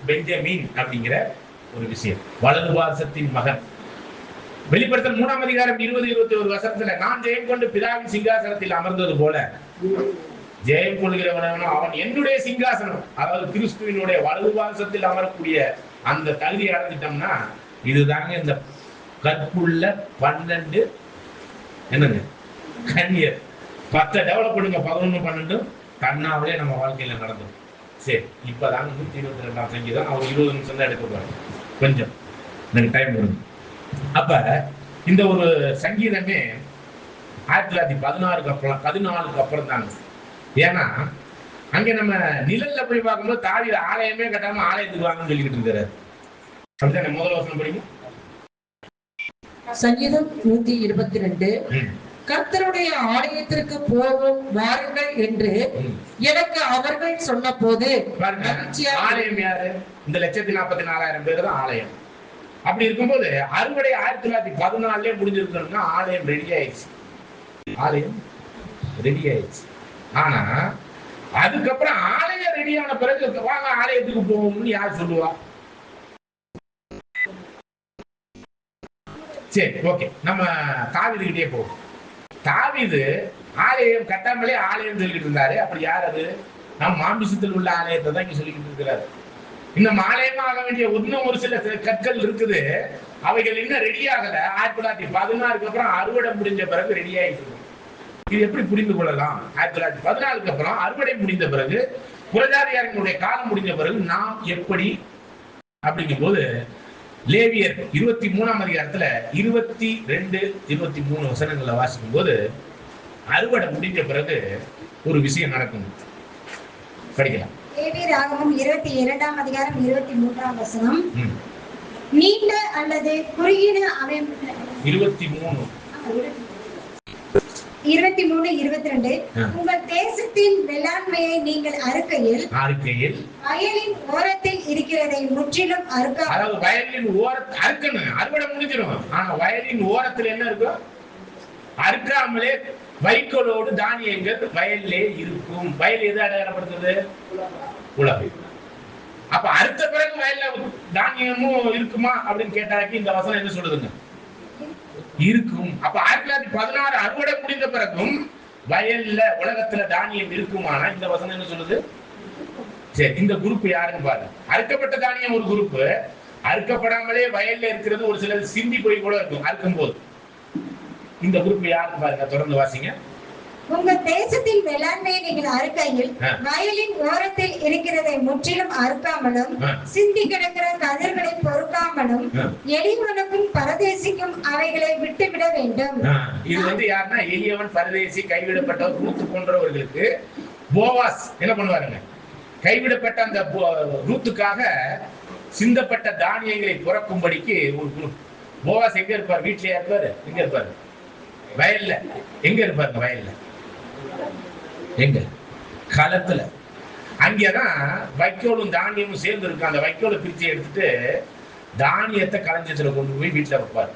பெஞ்சமின் அப்படிங்கிற ஒரு விஷயம். வலது பாரசத்தின் மகன். வெளிப்படுத்தல் 3ஆம் அதிகாரம் 20-21 வசனத்துல, நான் ஜெயம் கொண்டு பிதாவின் சிங்காசனத்தில் அமர்ந்தது போல ஜெயம் கொள்கிறவனோ அவன் என்னுடைய சிங்காசனம், அதாவது கிறிஸ்துவினுடைய வலது பாரசத்தில் அமரக்கூடிய அந்த தகுதியை அடைஞ்சிட்டோம்னா இதுதாங்க இந்த கற்புள்ள 12 என்னங்க கன்னியர். 10 டெவலப் பண்ணுங்க, 11 12 தன்னாவே நம்ம வாழ்க்கையில நடந்தோம். சரி, இப்பதாங்க 122ஆம் சங்கீதம். அவர் 20 நிமிஷம் தான் எடுக்க போறாங்க, கொஞ்சம் எனக்கு டைம் வரும். அப்ப இந்த ஒரு சங்கீதமே 1914க்கு அப்புறம் தாங்க. ஏன்னா அங்க நம்ம நிழல்ல போய் பார்க்கும்போது தாவீது ஆலயமே கட்டாம ஆலயத்துக்கு வாங்கன்னு சொல்லிக்கிட்டு இருக்கிறாரு. அப்படித்தானே? முதல் வசனம் படிக்கும்.
சங்கீதம் 122. கர்த்தருடைய ஆலயத்திற்கு போவோம் வாருங்கள் என்று எனக்கு அவர்கள் சொன்ன போது.
ஆலயம் யாரு? இந்த 1,44,000 பேர் தான் ஆலயம். அப்படி இருக்கும்போது அறுவடை 1914 முடிஞ்சிருக்கணும்னா ஆலயம் ரெடி ஆயிடுச்சு. ஆலயம் ரெடி ஆயிடுச்சு. ஆனா அதுக்கப்புறம் ஆலயம் ரெடியான பிறகு வாங்க ஆலயத்துக்கு போவோம்னு யார் சொல்லுவா? சரி, ஓகே, நம்ம தாவீதுகிட்டே போவோம். தாவீது ஆலயம் கட்டாமலே ஆலயம் சொல்லிட்டு இருந்தாரு. அப்படி யார் அது? நம் மாமிசத்தில் உள்ள ஆலயத்தை தான் இங்க சொல்லிக்கிட்டு இருக்கிறாரு. இன்னும் ஆலயமா ஆக வேண்டிய இன்னும் ஒரு சில கற்கள் இருக்குது. அவைகள் இன்னும் ரெடி ஆகல. 1916க்கு அப்புறம் அறுவடை முடிஞ்ச பிறகு ரெடி ஆயிட்டு. இது எப்படி புரிந்து கொள்ளலாம்? 1914க்கு அப்புறம் அறுவடை முடிந்த பிறகு, புரஜாதிகாரிகளுடைய காலம் முடிஞ்ச பிறகு நாம் எப்படி அப்படிங்கும் போது லேவியர் 23ஆம் அதிகாரத்துல 22, 23 வசனங்களை வாசிக்கும் போது அறுவடை முடிஞ்ச பிறகு ஒரு விஷயம் நடக்கும். படிக்கலாம்.
லேவியராகமம் 22ஆம் அதிகாரம் 23ஆம் வசனம். நீண்ட அல்லது குறுகின அமைப்பு
23
22 உங்கள் தேசத்தின் வேளாண்மையை நீங்கள் அறுக்கையில் வயலின் ஓரத்தில் இருக்கிறதை முற்றிலும் அறுக்க.
அதாவது வயலின் ஓரத்தில் அறுக்கணும், அறுவடை முடிஞ்சிடும். ஆனா வயலின் ஓரத்தில் என்ன இருக்கும்? அறுக்காமலே வைக்கோலோடு தானியங்கள் வயல்லே இருக்கும். வயல் எது அடையாளப்படுத்துது? உலகம். அப்ப அறுத்த பிறகு வயல்ல தானியமும் இருக்குமா அப்படின்னு கேட்டாக்கி இந்த வசனம் என்ன சொல்லுதுங்க? இருக்கும். அப்ப 1916 அறுவடை முடிந்த பிறகும் வயல்ல உலகத்துல தானியம் இருக்குமானா இந்த வசனம் என்ன சொல்லுது? சரி, இந்த குரூப் யாருன்னு பாருங்க. அறுக்கப்பட்ட தானியம் ஒரு குரூப், அறுக்கப்படாமலே வயல்ல இருக்கிறது ஒரு சிலர் சிந்தி போய் கூட இருக்கும் அறுக்கும் போது. இந்த குரூப் யாருன்னு பாருங்க, தொடர்ந்து வாசிங்க.
உங்கள் தேசத்தின் வேளாண்மையை நீங்கள் அறுக்கையில் வயலின் ஓரத்தில் இருக்கிறதை முற்றிலும் அறுக்காமலும் சிந்தி கிடக்கிற கதிர்களை பொறுக்காமலும் எளியவனுக்கும் பரதேசிக்கும் அவைகளை விட்டுவிட வேண்டும்.
இது வந்து யாருன்னா எளியவன், பரதேசி, கைவிடப்பட்டவர், ரூத்து போன்றவர்களுக்கு போவாஸ் என்ன பண்ணுவாருங்க? கைவிடப்பட்ட அந்த ரூத்துக்காக சிந்தப்பட்ட தானியங்களை புறக்கும்படிக்கு ஒரு குரூப். போவாஸ் எங்க இருப்பார்? வீட்லயா இருப்பாரு? எங்க இருப்பாரு? வயல்ல. எங்க இருப்பாருங்க? வயல்ல. எங்க? களத்துல. அங்கேதான் வைக்கோலும் தானியமும் சேர்ந்து இருக்கு. அந்த வைக்கோலை பிரிச்சு எடுத்துட்டு தானியத்தை களஞ்சத்துல கொண்டு போய் வீட்டுல வைப்பாரு.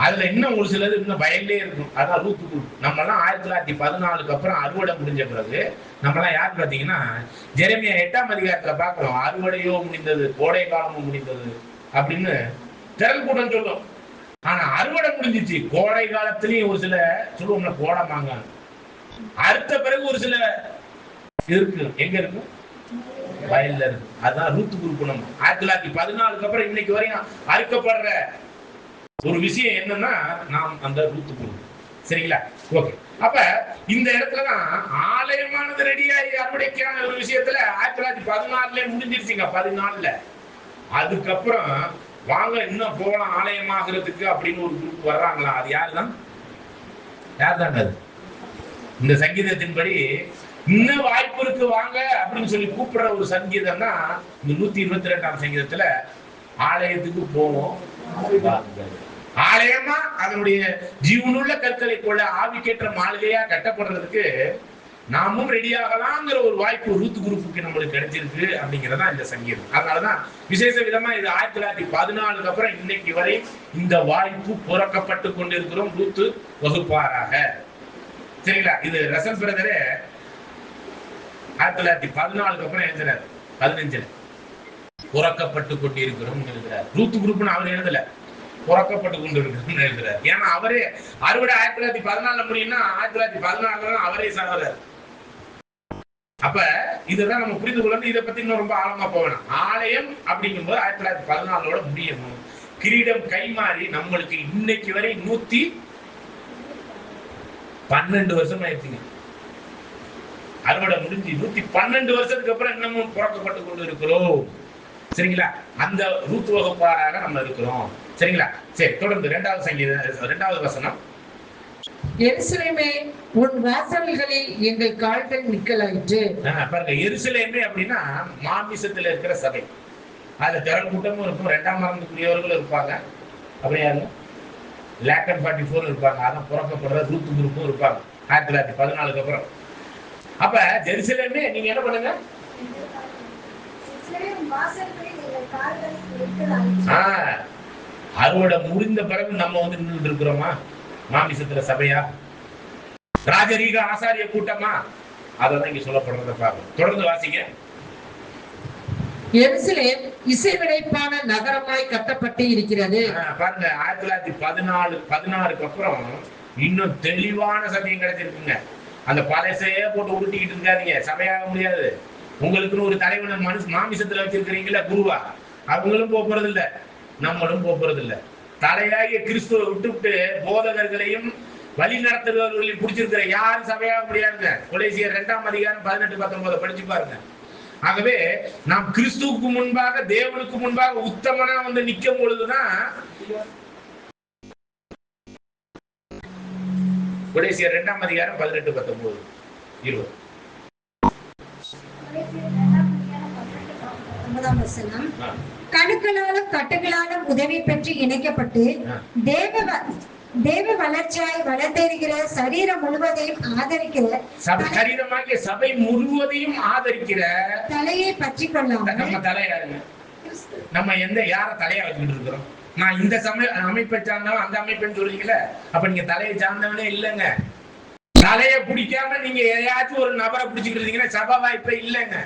அதுல இன்னும் ஒரு சிலது இன்னும் வயல்லே இருக்கும். அதான் ரூத்து குரூப். நம்ம எல்லாம் 1914க்கு அப்புறம் அறுவடை முடிஞ்ச பிறகு நம்ம எல்லாம் யார் பாத்தீங்கன்னா ஜெரமியா 8ஆம் அதிகாரத்துல பாக்குறோம். அறுவடையோ முடிந்தது, கோடை காலமும் முடிந்தது அப்படின்னு திரள் கூட்டம் சொல்லும். ஆனா அறுவடை முடிஞ்சிச்சு. கோடை காலத்திலயும் ஒரு சில சொல்லுவோம்ல கோடமாங்க, அறுத்த பிறகு ஒரு சில இருக்கு. எங்க இருக்கு? வயல்ல இருக்கு. அதுதான் ரூத்து குரூப். நம்ம 1914க்கு அப்புறம் இன்னைக்கு வரையும் அறுக்கப்படுற ஒரு விஷயம் என்னன்னா நாம் அந்த ரூத்து குரூப். சரிங்களா? ஓகே. அப்ப இந்த இடத்துலதான் ஆலயமானது ரெடியாகி அறுவடைக்கான ஒரு விஷயத்துல 1914 முடிஞ்சிருச்சுங்க. 14ல அதுக்கப்புறம் வாங்க இன்னும் போகலாம் ஆலயமாகிறதுக்கு அப்படின்னு ஒரு குரூப் வர்றாங்களா? அது யாருதான்? யார் தாங்க அது? இந்த சங்கீதத்தின்படி இன்னும் வாய்ப்பு இருக்கு வாங்க அப்படின்னு சொல்லி கூப்பிடுற ஒரு சங்கீதம் தான் இந்த 122ஆம் சங்கீதத்துல ஆலயத்துக்கு போவோம் வாருங்கள். ஆலயமா அதனுடைய ஜீவனுள்ள கற்களை கொள்ள ஆவிக்கேற்ற மாளிகையா கட்டப்படுறதுக்கு நாமும் ரெடியாகலாங்கிற ஒரு வாய்ப்பு ரூத் குரூப்புக்கு நம்மளுக்கு கிடைச்சிருக்கு அப்படிங்கிறதா இந்த சங்கீதம். அதனாலதான் விசேஷ விதமா இது 1914 அப்புறம் இன்னைக்கு வரை இந்த வாய்ப்பு புறக்கப்பட்டு கொண்டிருக்கிறோம் ரூத் வகுப்பாராக. சரிங்களா? இது ரசல் பிரதரே 1914 அப்புறம் எழுதுறாரு 15 புறக்கப்பட்டு கொண்டிருக்கிறோம் எழுதுறாரு. ரூத் குரூப்னு அவர் எழுதல, புறக்கப்பட்டு கொண்டிருக்கிறோம் எழுதுறாரு. ஏன்னா அவரே அறுவடை 1914 முடியும்னா 1914 அவரே சாகுறாரு. அப்ப இதுதான் நம்ம புரிந்து கொள்ளணும். இதை பத்தி இன்னும் ரொம்ப ஆழமா போகணும். ஆலயம் அப்படிங்கும்போது 1914 முடியணும். கிரீடம் கைமாறி நம்மளுக்கு இன்னைக்கு வரை 112 வருஷம் ஆயிடுச்சுங்க. அறுவடை முடிஞ்சு 112 வருஷத்துக்கு அப்புறம் இன்னமும் புறக்கப்பட்டு கொண்டு இருக்கிறோம். சரிங்களா? அந்த ரூத் வகுப்பாராக நம்ம இருக்கிறோம். சரிங்களா? சரி, தொடர்ந்து 2வது சங்கீதம் 2வது வசனம்.
எருசலேமே உன் வாசல்களில் எங்கள் கால்கள் நிக்கலாயிற்று.
பாருங்க, எருசலேமே அப்படின்னா மாமிசத்துல இருக்கிற சபை. அதுல திரள் கூட்டமும் இருக்கும், 2ஆம் மரணத்துக்குரியவர்களும் இருப்பாங்க. அப்படியே லேக்கன் 44 இருப்பாங்க. அதான் புறக்கப்படுற ரூத் குரூப்பும் இருப்பாங்க 1914 அப்புறம். அப்ப ஜெருசலேமே நீங்க என்ன பண்ணுங்க, அறுவடை முடிந்த பிறகு நம்ம வந்து நின்று இருக்கிறோமா? மாமிசத்துல சபையா, ராஜரீக ஆசாரிய கூட்டமா? அதான் இங்க சொல்லப்படுறத பாருங்க. தொடர்ந்து வாசிங்க.
எருசலேம் இசைவினைப்பான நகரமாய் கட்டப்பட்டு இருக்கிறது.
பாருங்க, 1916 அப்புறம் இன்னும் தெளிவான சபையும் கிடைச்சிருக்குங்க. அந்த பழசையே போட்டு உருட்டிக்கிட்டு இருக்காதீங்க, சபையாக முடியாது. உங்களுக்குன்னு ஒரு தலைவனை மாமிசத்துல வச்சிருக்கிறீங்களா குருவா, அவங்களும் போறது இல்ல, நம்மளும் போறது இல்ல. தலையாகிய கிறிஸ்துவை விட்டுவிட்டு போதகர்களையும் வழி நடத்துகிறவர்களையும் பிடிச்சிருக்கிற யாரும் சபையாக முடியாதுங்க. கொலேசியர் 2ஆம் அதிகாரம் 18-19 படிச்சு பாருங்க. ஆகவே நாம் கிறிஸ்துவுக்கு முன்பாக தேவனுக்கு முன்பாக உத்தமனா வந்து நிற்கும் பொழுதுதான் கொலேசியர் 2ஆம் அதிகாரம் 18-19-20.
கணுக்களாலும் கட்டுகளாலும் உதவி பெற்று இணைக்கப்பட்டு தேவ வளர்ச்சியாய் வளர்ந்தேறுகிற சரீரம் முழுவதையும் ஆதரிக்கிற
சரீரமாகிய சபை முழுவதையும் ஆதரிக்கிற தலையை பற்றி கொள்ளாமல். நம்ம தலையாருங்க, நம்ம யார தலையா வச்சுக்கிட்டு இருக்கிறோம்? நான் இந்த அமைப்பை சார்ந்தவன் அந்த அமைப்புன்னு சொல்றீங்களே, அப்ப நீங்க தலையை சார்ந்தவனே இல்லைங்க. தலையை பிடிக்காம நீங்க எதையாச்சும் ஒரு நபரை பிடிச்சிக்கிட்டு இருந்தீங்கன்னா சபை வாய்ப்பே இல்லைங்க.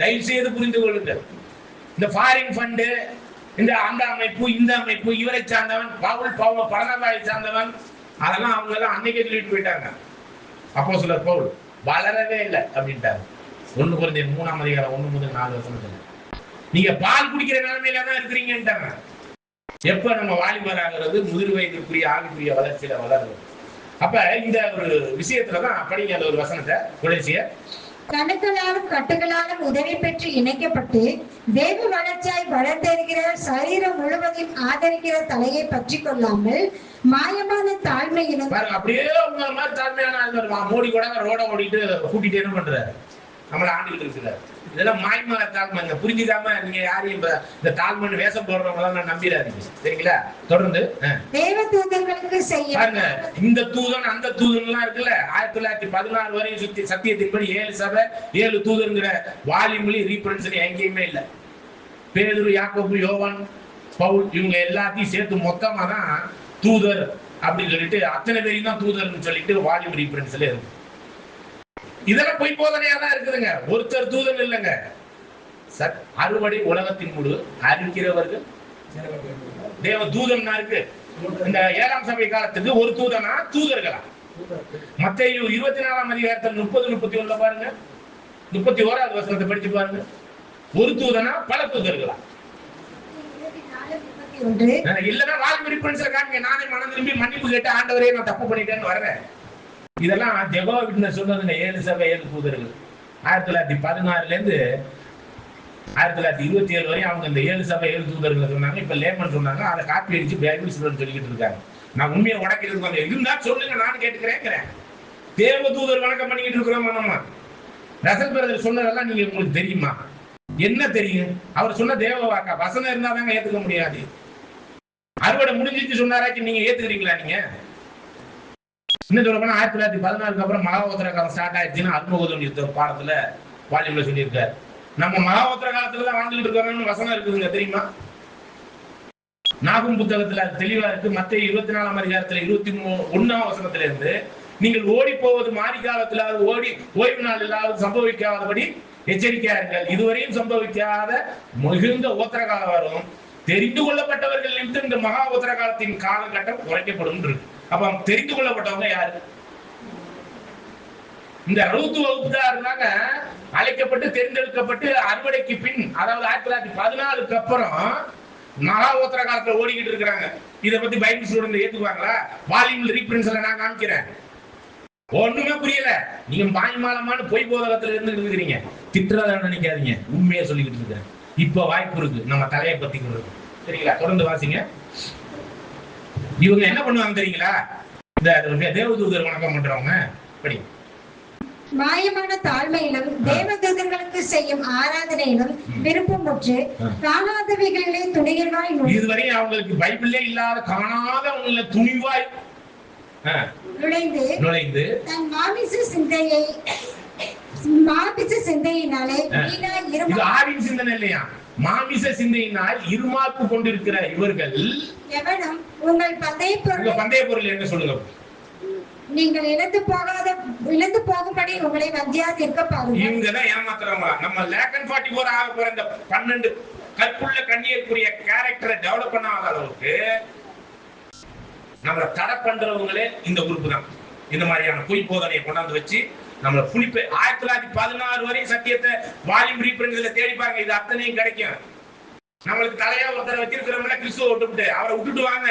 தயவு செய்து புரிந்து கொள்ளுங்க. இந்த ஃபாரின் ஃபண்டு, இந்த அந்த அமைப்பு இந்த அமைப்பு, இவரை சார்ந்தவன் பவுல் பரணபாயை சார்ந்தவன், அதெல்லாம் அவங்க எல்லாம் அன்னைக்கே சொல்லிட்டு போயிட்டாங்க. அப்போஸ்தலர் பவுல் வளரவே இல்லை அப்படின்ட்டாரு. 1 கொரிந்தியர் 3ஆம் அதிகாரம் 1 முதல் 4 வசனத்துல நீங்க பால் குடிக்கிற நிலைமையில தான் இருக்கிறீங்கன்ட்டாங்க. எப்ப நம்ம வாலிபர் ஆகிறது, முதிர் வயதுக்குரிய ஆவிக்குரிய வளர்ச்சியில வளர்றது. அப்ப இந்த ஒரு விஷயத்துலதான் படிங்க அந்த ஒரு வசனத்தை. கொலேசியர்
கணுக்களாலும் கட்டுகளாலும் உதவி பெற்று இணைக்கப்பட்டு தேவ வளர்ச்சியாய் வளர்ந்தேறுகிற சரீரம் முழுவதையும் ஆதரிக்கிற தலையை பற்றி கொள்ளாமல் மாயமான தாழ்மையிலும்.
அப்படியே உங்க மாதிரி தாழ்மையான மோடி கூட ரோட ஓடிட்டு கூட்டிட்டு என்ன பண்றாரு, நம்மள ஆண்டுகிட்டு இருக்கிறார். இதெல்லாம் மாய்மான தாழ்மைங்க. புரிஞ்சுக்காம நீங்க யாரையும் இந்த தாழ்மைன்னு வேஷம் போடுறவங்க நான் நம்பிடாதீங்க. சரிங்களா? தொடர்ந்து
தேவ தூதர்களுக்கு செய்ய
பாருங்க, இந்த தூதன் அந்த தூதன் எல்லாம் இருக்குல்ல. 1916 வரையும் சுத்தி சத்தியத்தின்படி 7 சபை 7 தூதருங்கிற வாலிமொழி ரீபரன்ஸ் எங்கேயுமே இல்லை. பேதுரு, யாக்கோபு, யோவான், பவுல் இவங்க எல்லாத்தையும் சேர்த்து மொத்தமா தான் தூதர் அப்படின்னு சொல்லிட்டு அத்தனை பேரையும் தான் தூதர்னு சொல்லிட்டு வாலிமொழி ரீபரன்ஸ்ல இருக்கு. இதெல்லாம் பொய் போதனையா தான் இருக்குதுங்க. ஒருத்தர் தூதன் இல்லைங்க. அறுவடை உலகத்தின் முழு அறிவிக்கிறவர்கள் தேவ தூதன்னா இருக்கு. இந்த 7ஆம் சபை காலத்துக்கு ஒரு தூதனா தூதர்களா? மத்தேயு 24ஆம் அதிகாரத்தில் 30-31 பாருங்க, 31வது வசனத்தை படிச்சு பாருங்க. ஒரு தூதனா பல தூதர்களா? இல்லன்னா வாலிபரி பிரின்ஸ்ல காமிங்க. நானே மனம் திரும்பி மன்னிப்பு கேட்டு ஆண்டவரே நான் தப்பு பண்ணிட்டேன்னு வர்றேன். இதெல்லாம் ஜெகோவா விட்னஸ் சொன்னதுங்க. 7 சபை 7 தூதர்கள் 1916 இருந்து 1927 வரையும் அவங்க இந்த 7 சபை 7 தூதர்கள் சொன்னாங்க. இப்ப லேமன் சொன்னாங்க. அதை காப்பி அடிச்சு பைபிள் சொல்லிக்கிட்டு இருக்காங்க. நான் உண்மையை உடைக்கிறது இருந்தா சொல்லுங்க, நானும் கேட்டுக்கிறேன். தேவ தூதர் வணக்கம் பண்ணிக்கிட்டு இருக்கிறோம் நம்ம. ரசல் பிரதர் சொன்னதெல்லாம் நீங்க உங்களுக்கு தெரியுமா? என்ன தெரியும்? அவர் சொன்ன தேவ வாக்கா? வசனம் இருந்தா தாங்க ஏத்துக்க முடியாது. அறுவடை முடிஞ்சிச்சு சொன்னாராச்சு நீங்க ஏத்துக்கிறீங்களா? நீங்க இன்னும் சொல்ல போனா 1914 அப்புறம் மகாவோத்திர காலம் ஸ்டார்ட் ஆயிடுச்சுன்னு அருமபோதம் யுத்தம் பாடத்துல வால்யூம்ல சொல்லியிருக்காரு. நம்ம மகாவோத்திர காலத்துல தான் வாழ்ந்துட்டு இருக்கோம்னு வசனம் இருக்குதுங்க, தெரியுமா? நாகும் புத்தகத்துல தெளிவா இருக்கு. மத்தேயு 24ஆம் அதிகாரத்துல 21ஆம் வசனத்துல இருந்து நீங்கள் ஓடி போவது மாறி காலத்துல ஓய்வு நாள் இல்லாத சம்பவிக்காதபடி எச்சரிக்கையார்கள். இதுவரையும் சம்பவிக்காத மிகுந்த ஓத்திர காலம் வரும். தெரிந்து கொள்ளப்பட்டவர்கள் நிமித்தம் இந்த மகா ஓத்திர காலத்தின் காலகட்டம் குறைக்கப்படும் இருக்கு. அப்ப தெரிந்து கொள்ளப்பட்டவங்க யாரு? இந்த ரூத் வகுப்புதாரனாக அழைக்கப்பட்டு தேர்ந்தெடுக்கப்பட்டு அறுவடைக்கு பின், அதாவது 1914க்கு அப்புறம் மகா ஓத்திர காலத்துல ஓடிக்கிட்டு இருக்கிறாங்க. இதை பத்தி பைபிள் ஸ்டூடெண்ட் ஏத்துக்குவாங்களா? வால்யூம் ரீபிரின்ஸ்ல நான் காமிக்கிறேன். ஒண்ணுமே புரியல. நீங்க பாய்மாலமான பொய் போதகத்துல இருந்து இருக்கிறீங்க. திட்டுறத நினைக்காதீங்க, உண்மையா சொல்லிக்கிட்டு இருக்கிறேன். இப்ப வாய்ப்பு இருக்கு நம்ம தலையை பத்தி கொடுக்கு. சரிங்களா? தொடர்ந்து வாசிங்க. இவங்க என்ன பண்ணுவாங்க தெரியுங்களா? இந்த தேவதூதர் வணக்கம் பண்றவங்க படி
மாயமான தாழ்மையிலும் தேவதூதர்களுக்கு செய்யும் ஆராதனையிலும் விருப்பமுற்று காணாதவைகளிலே துணிகளாய்
இதுவரையும் அவங்களுக்கு பைபிளே இல்லாத காணாத உங்களை துணிவாய் நுழைந்து
தன் மாமிச சிந்தையினாலே
ஆவின் சிந்தனை இல்லையா, மாமிச சிந்தையினால் இருமாப்பு கொண்டிருக்கிற இவர்கள்
எவனும் உங்கள் பந்தய பொருள்
என்ன சொல்லுங்க?
நீங்கள் இழந்து போகும்படி உங்களை வஞ்சியாது இருக்க பாருங்க.
இவங்கதான் ஏமாத்துறவங்க. நம்ம லேக்கன் 44 ஆக போற இந்த 12 கற்புள்ள கண்ணியருக்குரிய கேரக்டரை டெவலப் பண்ணாத அளவுக்கு நம்மளை தடை பண்றவங்களே இந்த குரூப் தான். இந்த மாதிரியான பொய் போதனையை கொண்டாந்து வச்சு நம்மளை புளிப்பு 1916 வரையும் சத்தியத்தை வால்யூம் ரீபிரிண்ட்ல தேடி பாருங்க. இது அத்தனையும் கிடைக்கும். நம்மளுக்கு தலையா ஒருத்தரை வச்சிருக்கிறவங்கள கிறிஸ்துவ விட்டுவிட்டு அவரை விட்டுட்டு வாங்க.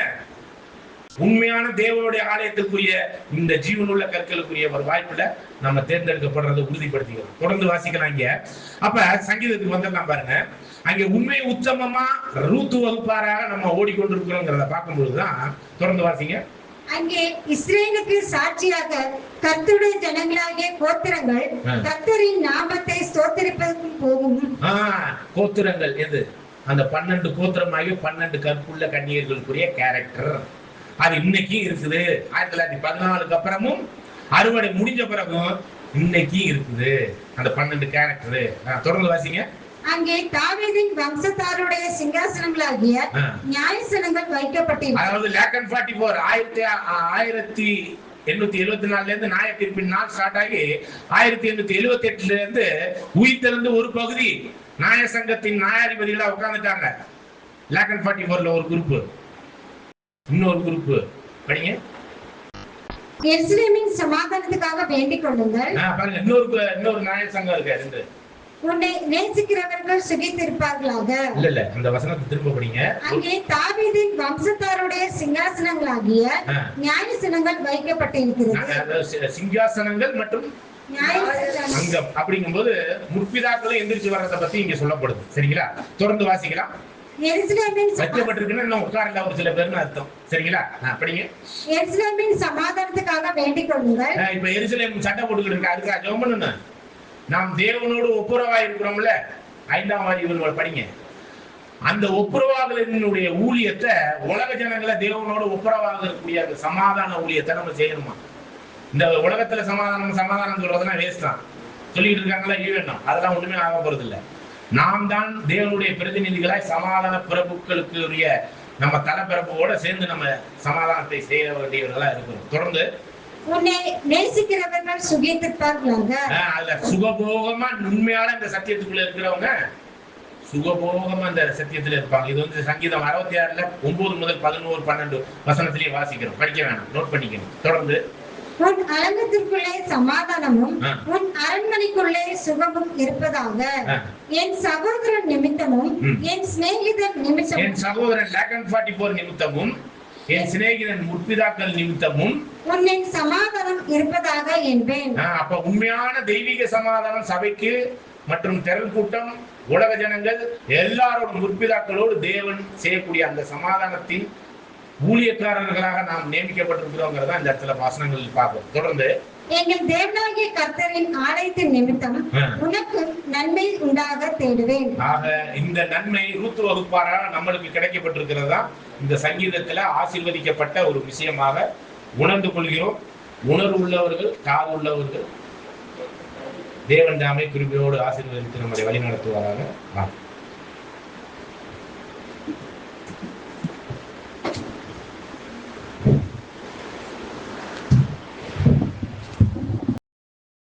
உண்மையான தேவனுடைய ஆலயத்துக்குரிய இந்த ஜீவனுள்ள கற்களுக்குரிய ஒரு வாய்ப்புல நம்ம தேர்ந்தெடுக்கப்படுறதை உறுதிப்படுத்திக்கிறோம். தொடர்ந்து வாசிக்கலாம். இங்க அப்ப சங்கீதத்துக்கு வந்துடலாம் பாருங்க. அங்க உண்மை உத்தமமா ரூத் வகுப்பாராக நம்ம ஓடிக்கொண்டிருக்கிறோங்கிறத பார்க்கும்பொழுதுதான் தொடர்ந்து வாசிங்க.
அங்கே இஸ்ரேலுக்கு சாட்சியாக கர்த்தருடைய ஜனங்களாகிய கோத்திரங்கள் கர்த்தரின் நாமத்தை ஸ்தோத்திரிப்பதற்கு போகும்.
கோத்திரங்கள் எது? அந்த 12 கோத்திரமாகிய 12 கற்புள்ள கன்னியர்களுக்குரிய கேரக்டர் அது இன்னைக்கு இருக்குது. 1914க்கு அப்புறமும் அறுவடை முடிஞ்ச பிறகும் இன்னைக்கு இருக்குது அந்த 12 கேரக்டர். தொடர்ந்து வாசிங்க.
அங்கே தாவீதின் வம்சத்தாருடைய சிங்காசனங்களாகிய நியாயசனங்கள் வைக்கப்பட்டிருக்கிறது.
அதாவது லேக்கன் 44 1874ல இருந்து நியாய தீர்ப்பின் நாள் ஸ்டார்ட் ஆகி 1878ல இருந்து உயிர்த்தெழுந்து ஒரு பகுதி நியாய சங்கத்தின் நியாயாதிபதிகளா உட்கார்ந்துட்டாங்க. லேக்கன் 44ல ஒரு குரூப், இன்னொரு குரூப் படிங்க.
எருசலேமின் சமாதானத்துக்காக வேண்டிக் கொள்ளுங்கள்.
பாருங்க, இன்னொரு நியாய சங்கம் இருக்கு.
உன்னை நேசிக்கிறவர்கள் சுகித்திருப்பார்களாக.
இல்ல அந்த வசனத்தை திரும்ப படிங்க.
அங்கே தாவீதின் வம்சத்தாருடைய சிங்காசனங்களாகிய நியாயசனங்கள் வைக்கப்பட்டிருக்கிறது.
சிங்காசனங்கள் மற்றும் அங்கம் அப்படிங்கும்போது முற்பிதாக்களும் எந்திரிச்சு வர்றதை பத்தி இங்க சொல்லப்படுது. சரிங்களா? தொடர்ந்து வாசிக்கலாம். உட்கார்ல ஒரு சில பேர்னு அர்த்தம். சரிங்களா? படிங்க.
எருசலேமின் சமாதானத்துக்காக வேண்டிக் கொள்ளுங்கள்.
இப்ப எருசலேம் சட்டை போட்டுக்கிட்டு இருக்கு, அதுக்காக ஜெபம் பண்ணணும். நாம் தேவனோடு ஒப்புரவா இருக்கிறோம்ல, 5ஆம் வாரியம் படிங்க. அந்த ஒப்புரவாகலினுடைய ஊழியத்தை உலக ஜனங்களை தேவனோடு ஒப்புரவாக இருக்கக்கூடிய அந்த சமாதான ஊழியத்தை நம்ம செய்யணுமா? இந்த உலகத்துல சமாதானம் சொல்றதெல்லாம் வேஸ்ட் தான். சொல்லிட்டு இருக்காங்களா ஈவேணும், அதெல்லாம் ஒண்ணுமே ஆக போறது இல்லை. நாம் தான் தேவனுடைய பிரதிநிதிகளாய் சமாதான பிரபுக்களுக்கு உரிய நம்ம தலைப்பிறப்போட சேர்ந்து நம்ம சமாதானத்தை செய்ய வேண்டியவர்களா இருக்கிறோம். தொடர்ந்து
உன்னை நேசிக்கிறவர்கள் சுகித்திருப்பார்களாக.
அதுல சுகபோகமா உண்மையான இந்த சத்தியத்துக்குள்ள இருக்கிறவங்க சுகபோகமா இந்த சத்தியத்துல இருப்பாங்க. இது வந்து சங்கீதம் 66ல 9 முதல் 11 12 வசனத்திலேயே வாசிக்கிறோம். படிக்க வேணாம், நோட் பண்ணிக்கணும். தொடர்ந்து
உன் அலங்கத்திற்குள்ளே சமாதானமும் உன் அரண்மனைக்குள்ளே சுகமும் இருப்பதாக. என் சகோதரன் நிமித்தமும் என் சிநேகிதன் நிமித்தமும்,
என் சகோதரன் லேக்கன் 44 நிமித்தமும் என் சிநேகிதன் முற்பிதாக்கள் நிமித்தமும்
உன்னின் சமாதானம் இருப்பதாக என்பேன்.
அப்ப உண்மையான தெய்வீக சமாதானம் சபைக்கு மற்றும் திரள் கூட்டம் உலக ஜனங்கள் எல்லாரோட முற்பிதாக்களோடு தேவன் செய்யக்கூடிய அந்த சமாதானத்தின் ஊழியக்காரர்களாக நாம் நியமிக்கப்பட்டிருக்கிறோங்கிறதா இந்த இடத்துல வாசனங்கள் பார்க்கிறோம். தொடர்ந்து
எங்கள் தேவனாகிய கர்த்தரின் ஆலயத்தின் நிமித்தம் உனக்கு நன்மை உண்டாக தேடுவேன்.
ஆக இந்த நன்மை ரூத் வகுப்பாரால் நம்மளுக்கு கிடைக்கப்பட்டிருக்கிறதா இந்த சங்கீதத்துல ஆசீர்வதிக்கப்பட்ட ஒரு விஷயமாக உணர்ந்து கொள்கிறோம். உணர்வு உள்ளவர்கள், காது உள்ளவர்கள் தேவன் தாமே கிருபையோடு ஆசீர்வதித்து நம்மை வழி நடத்துவாராக.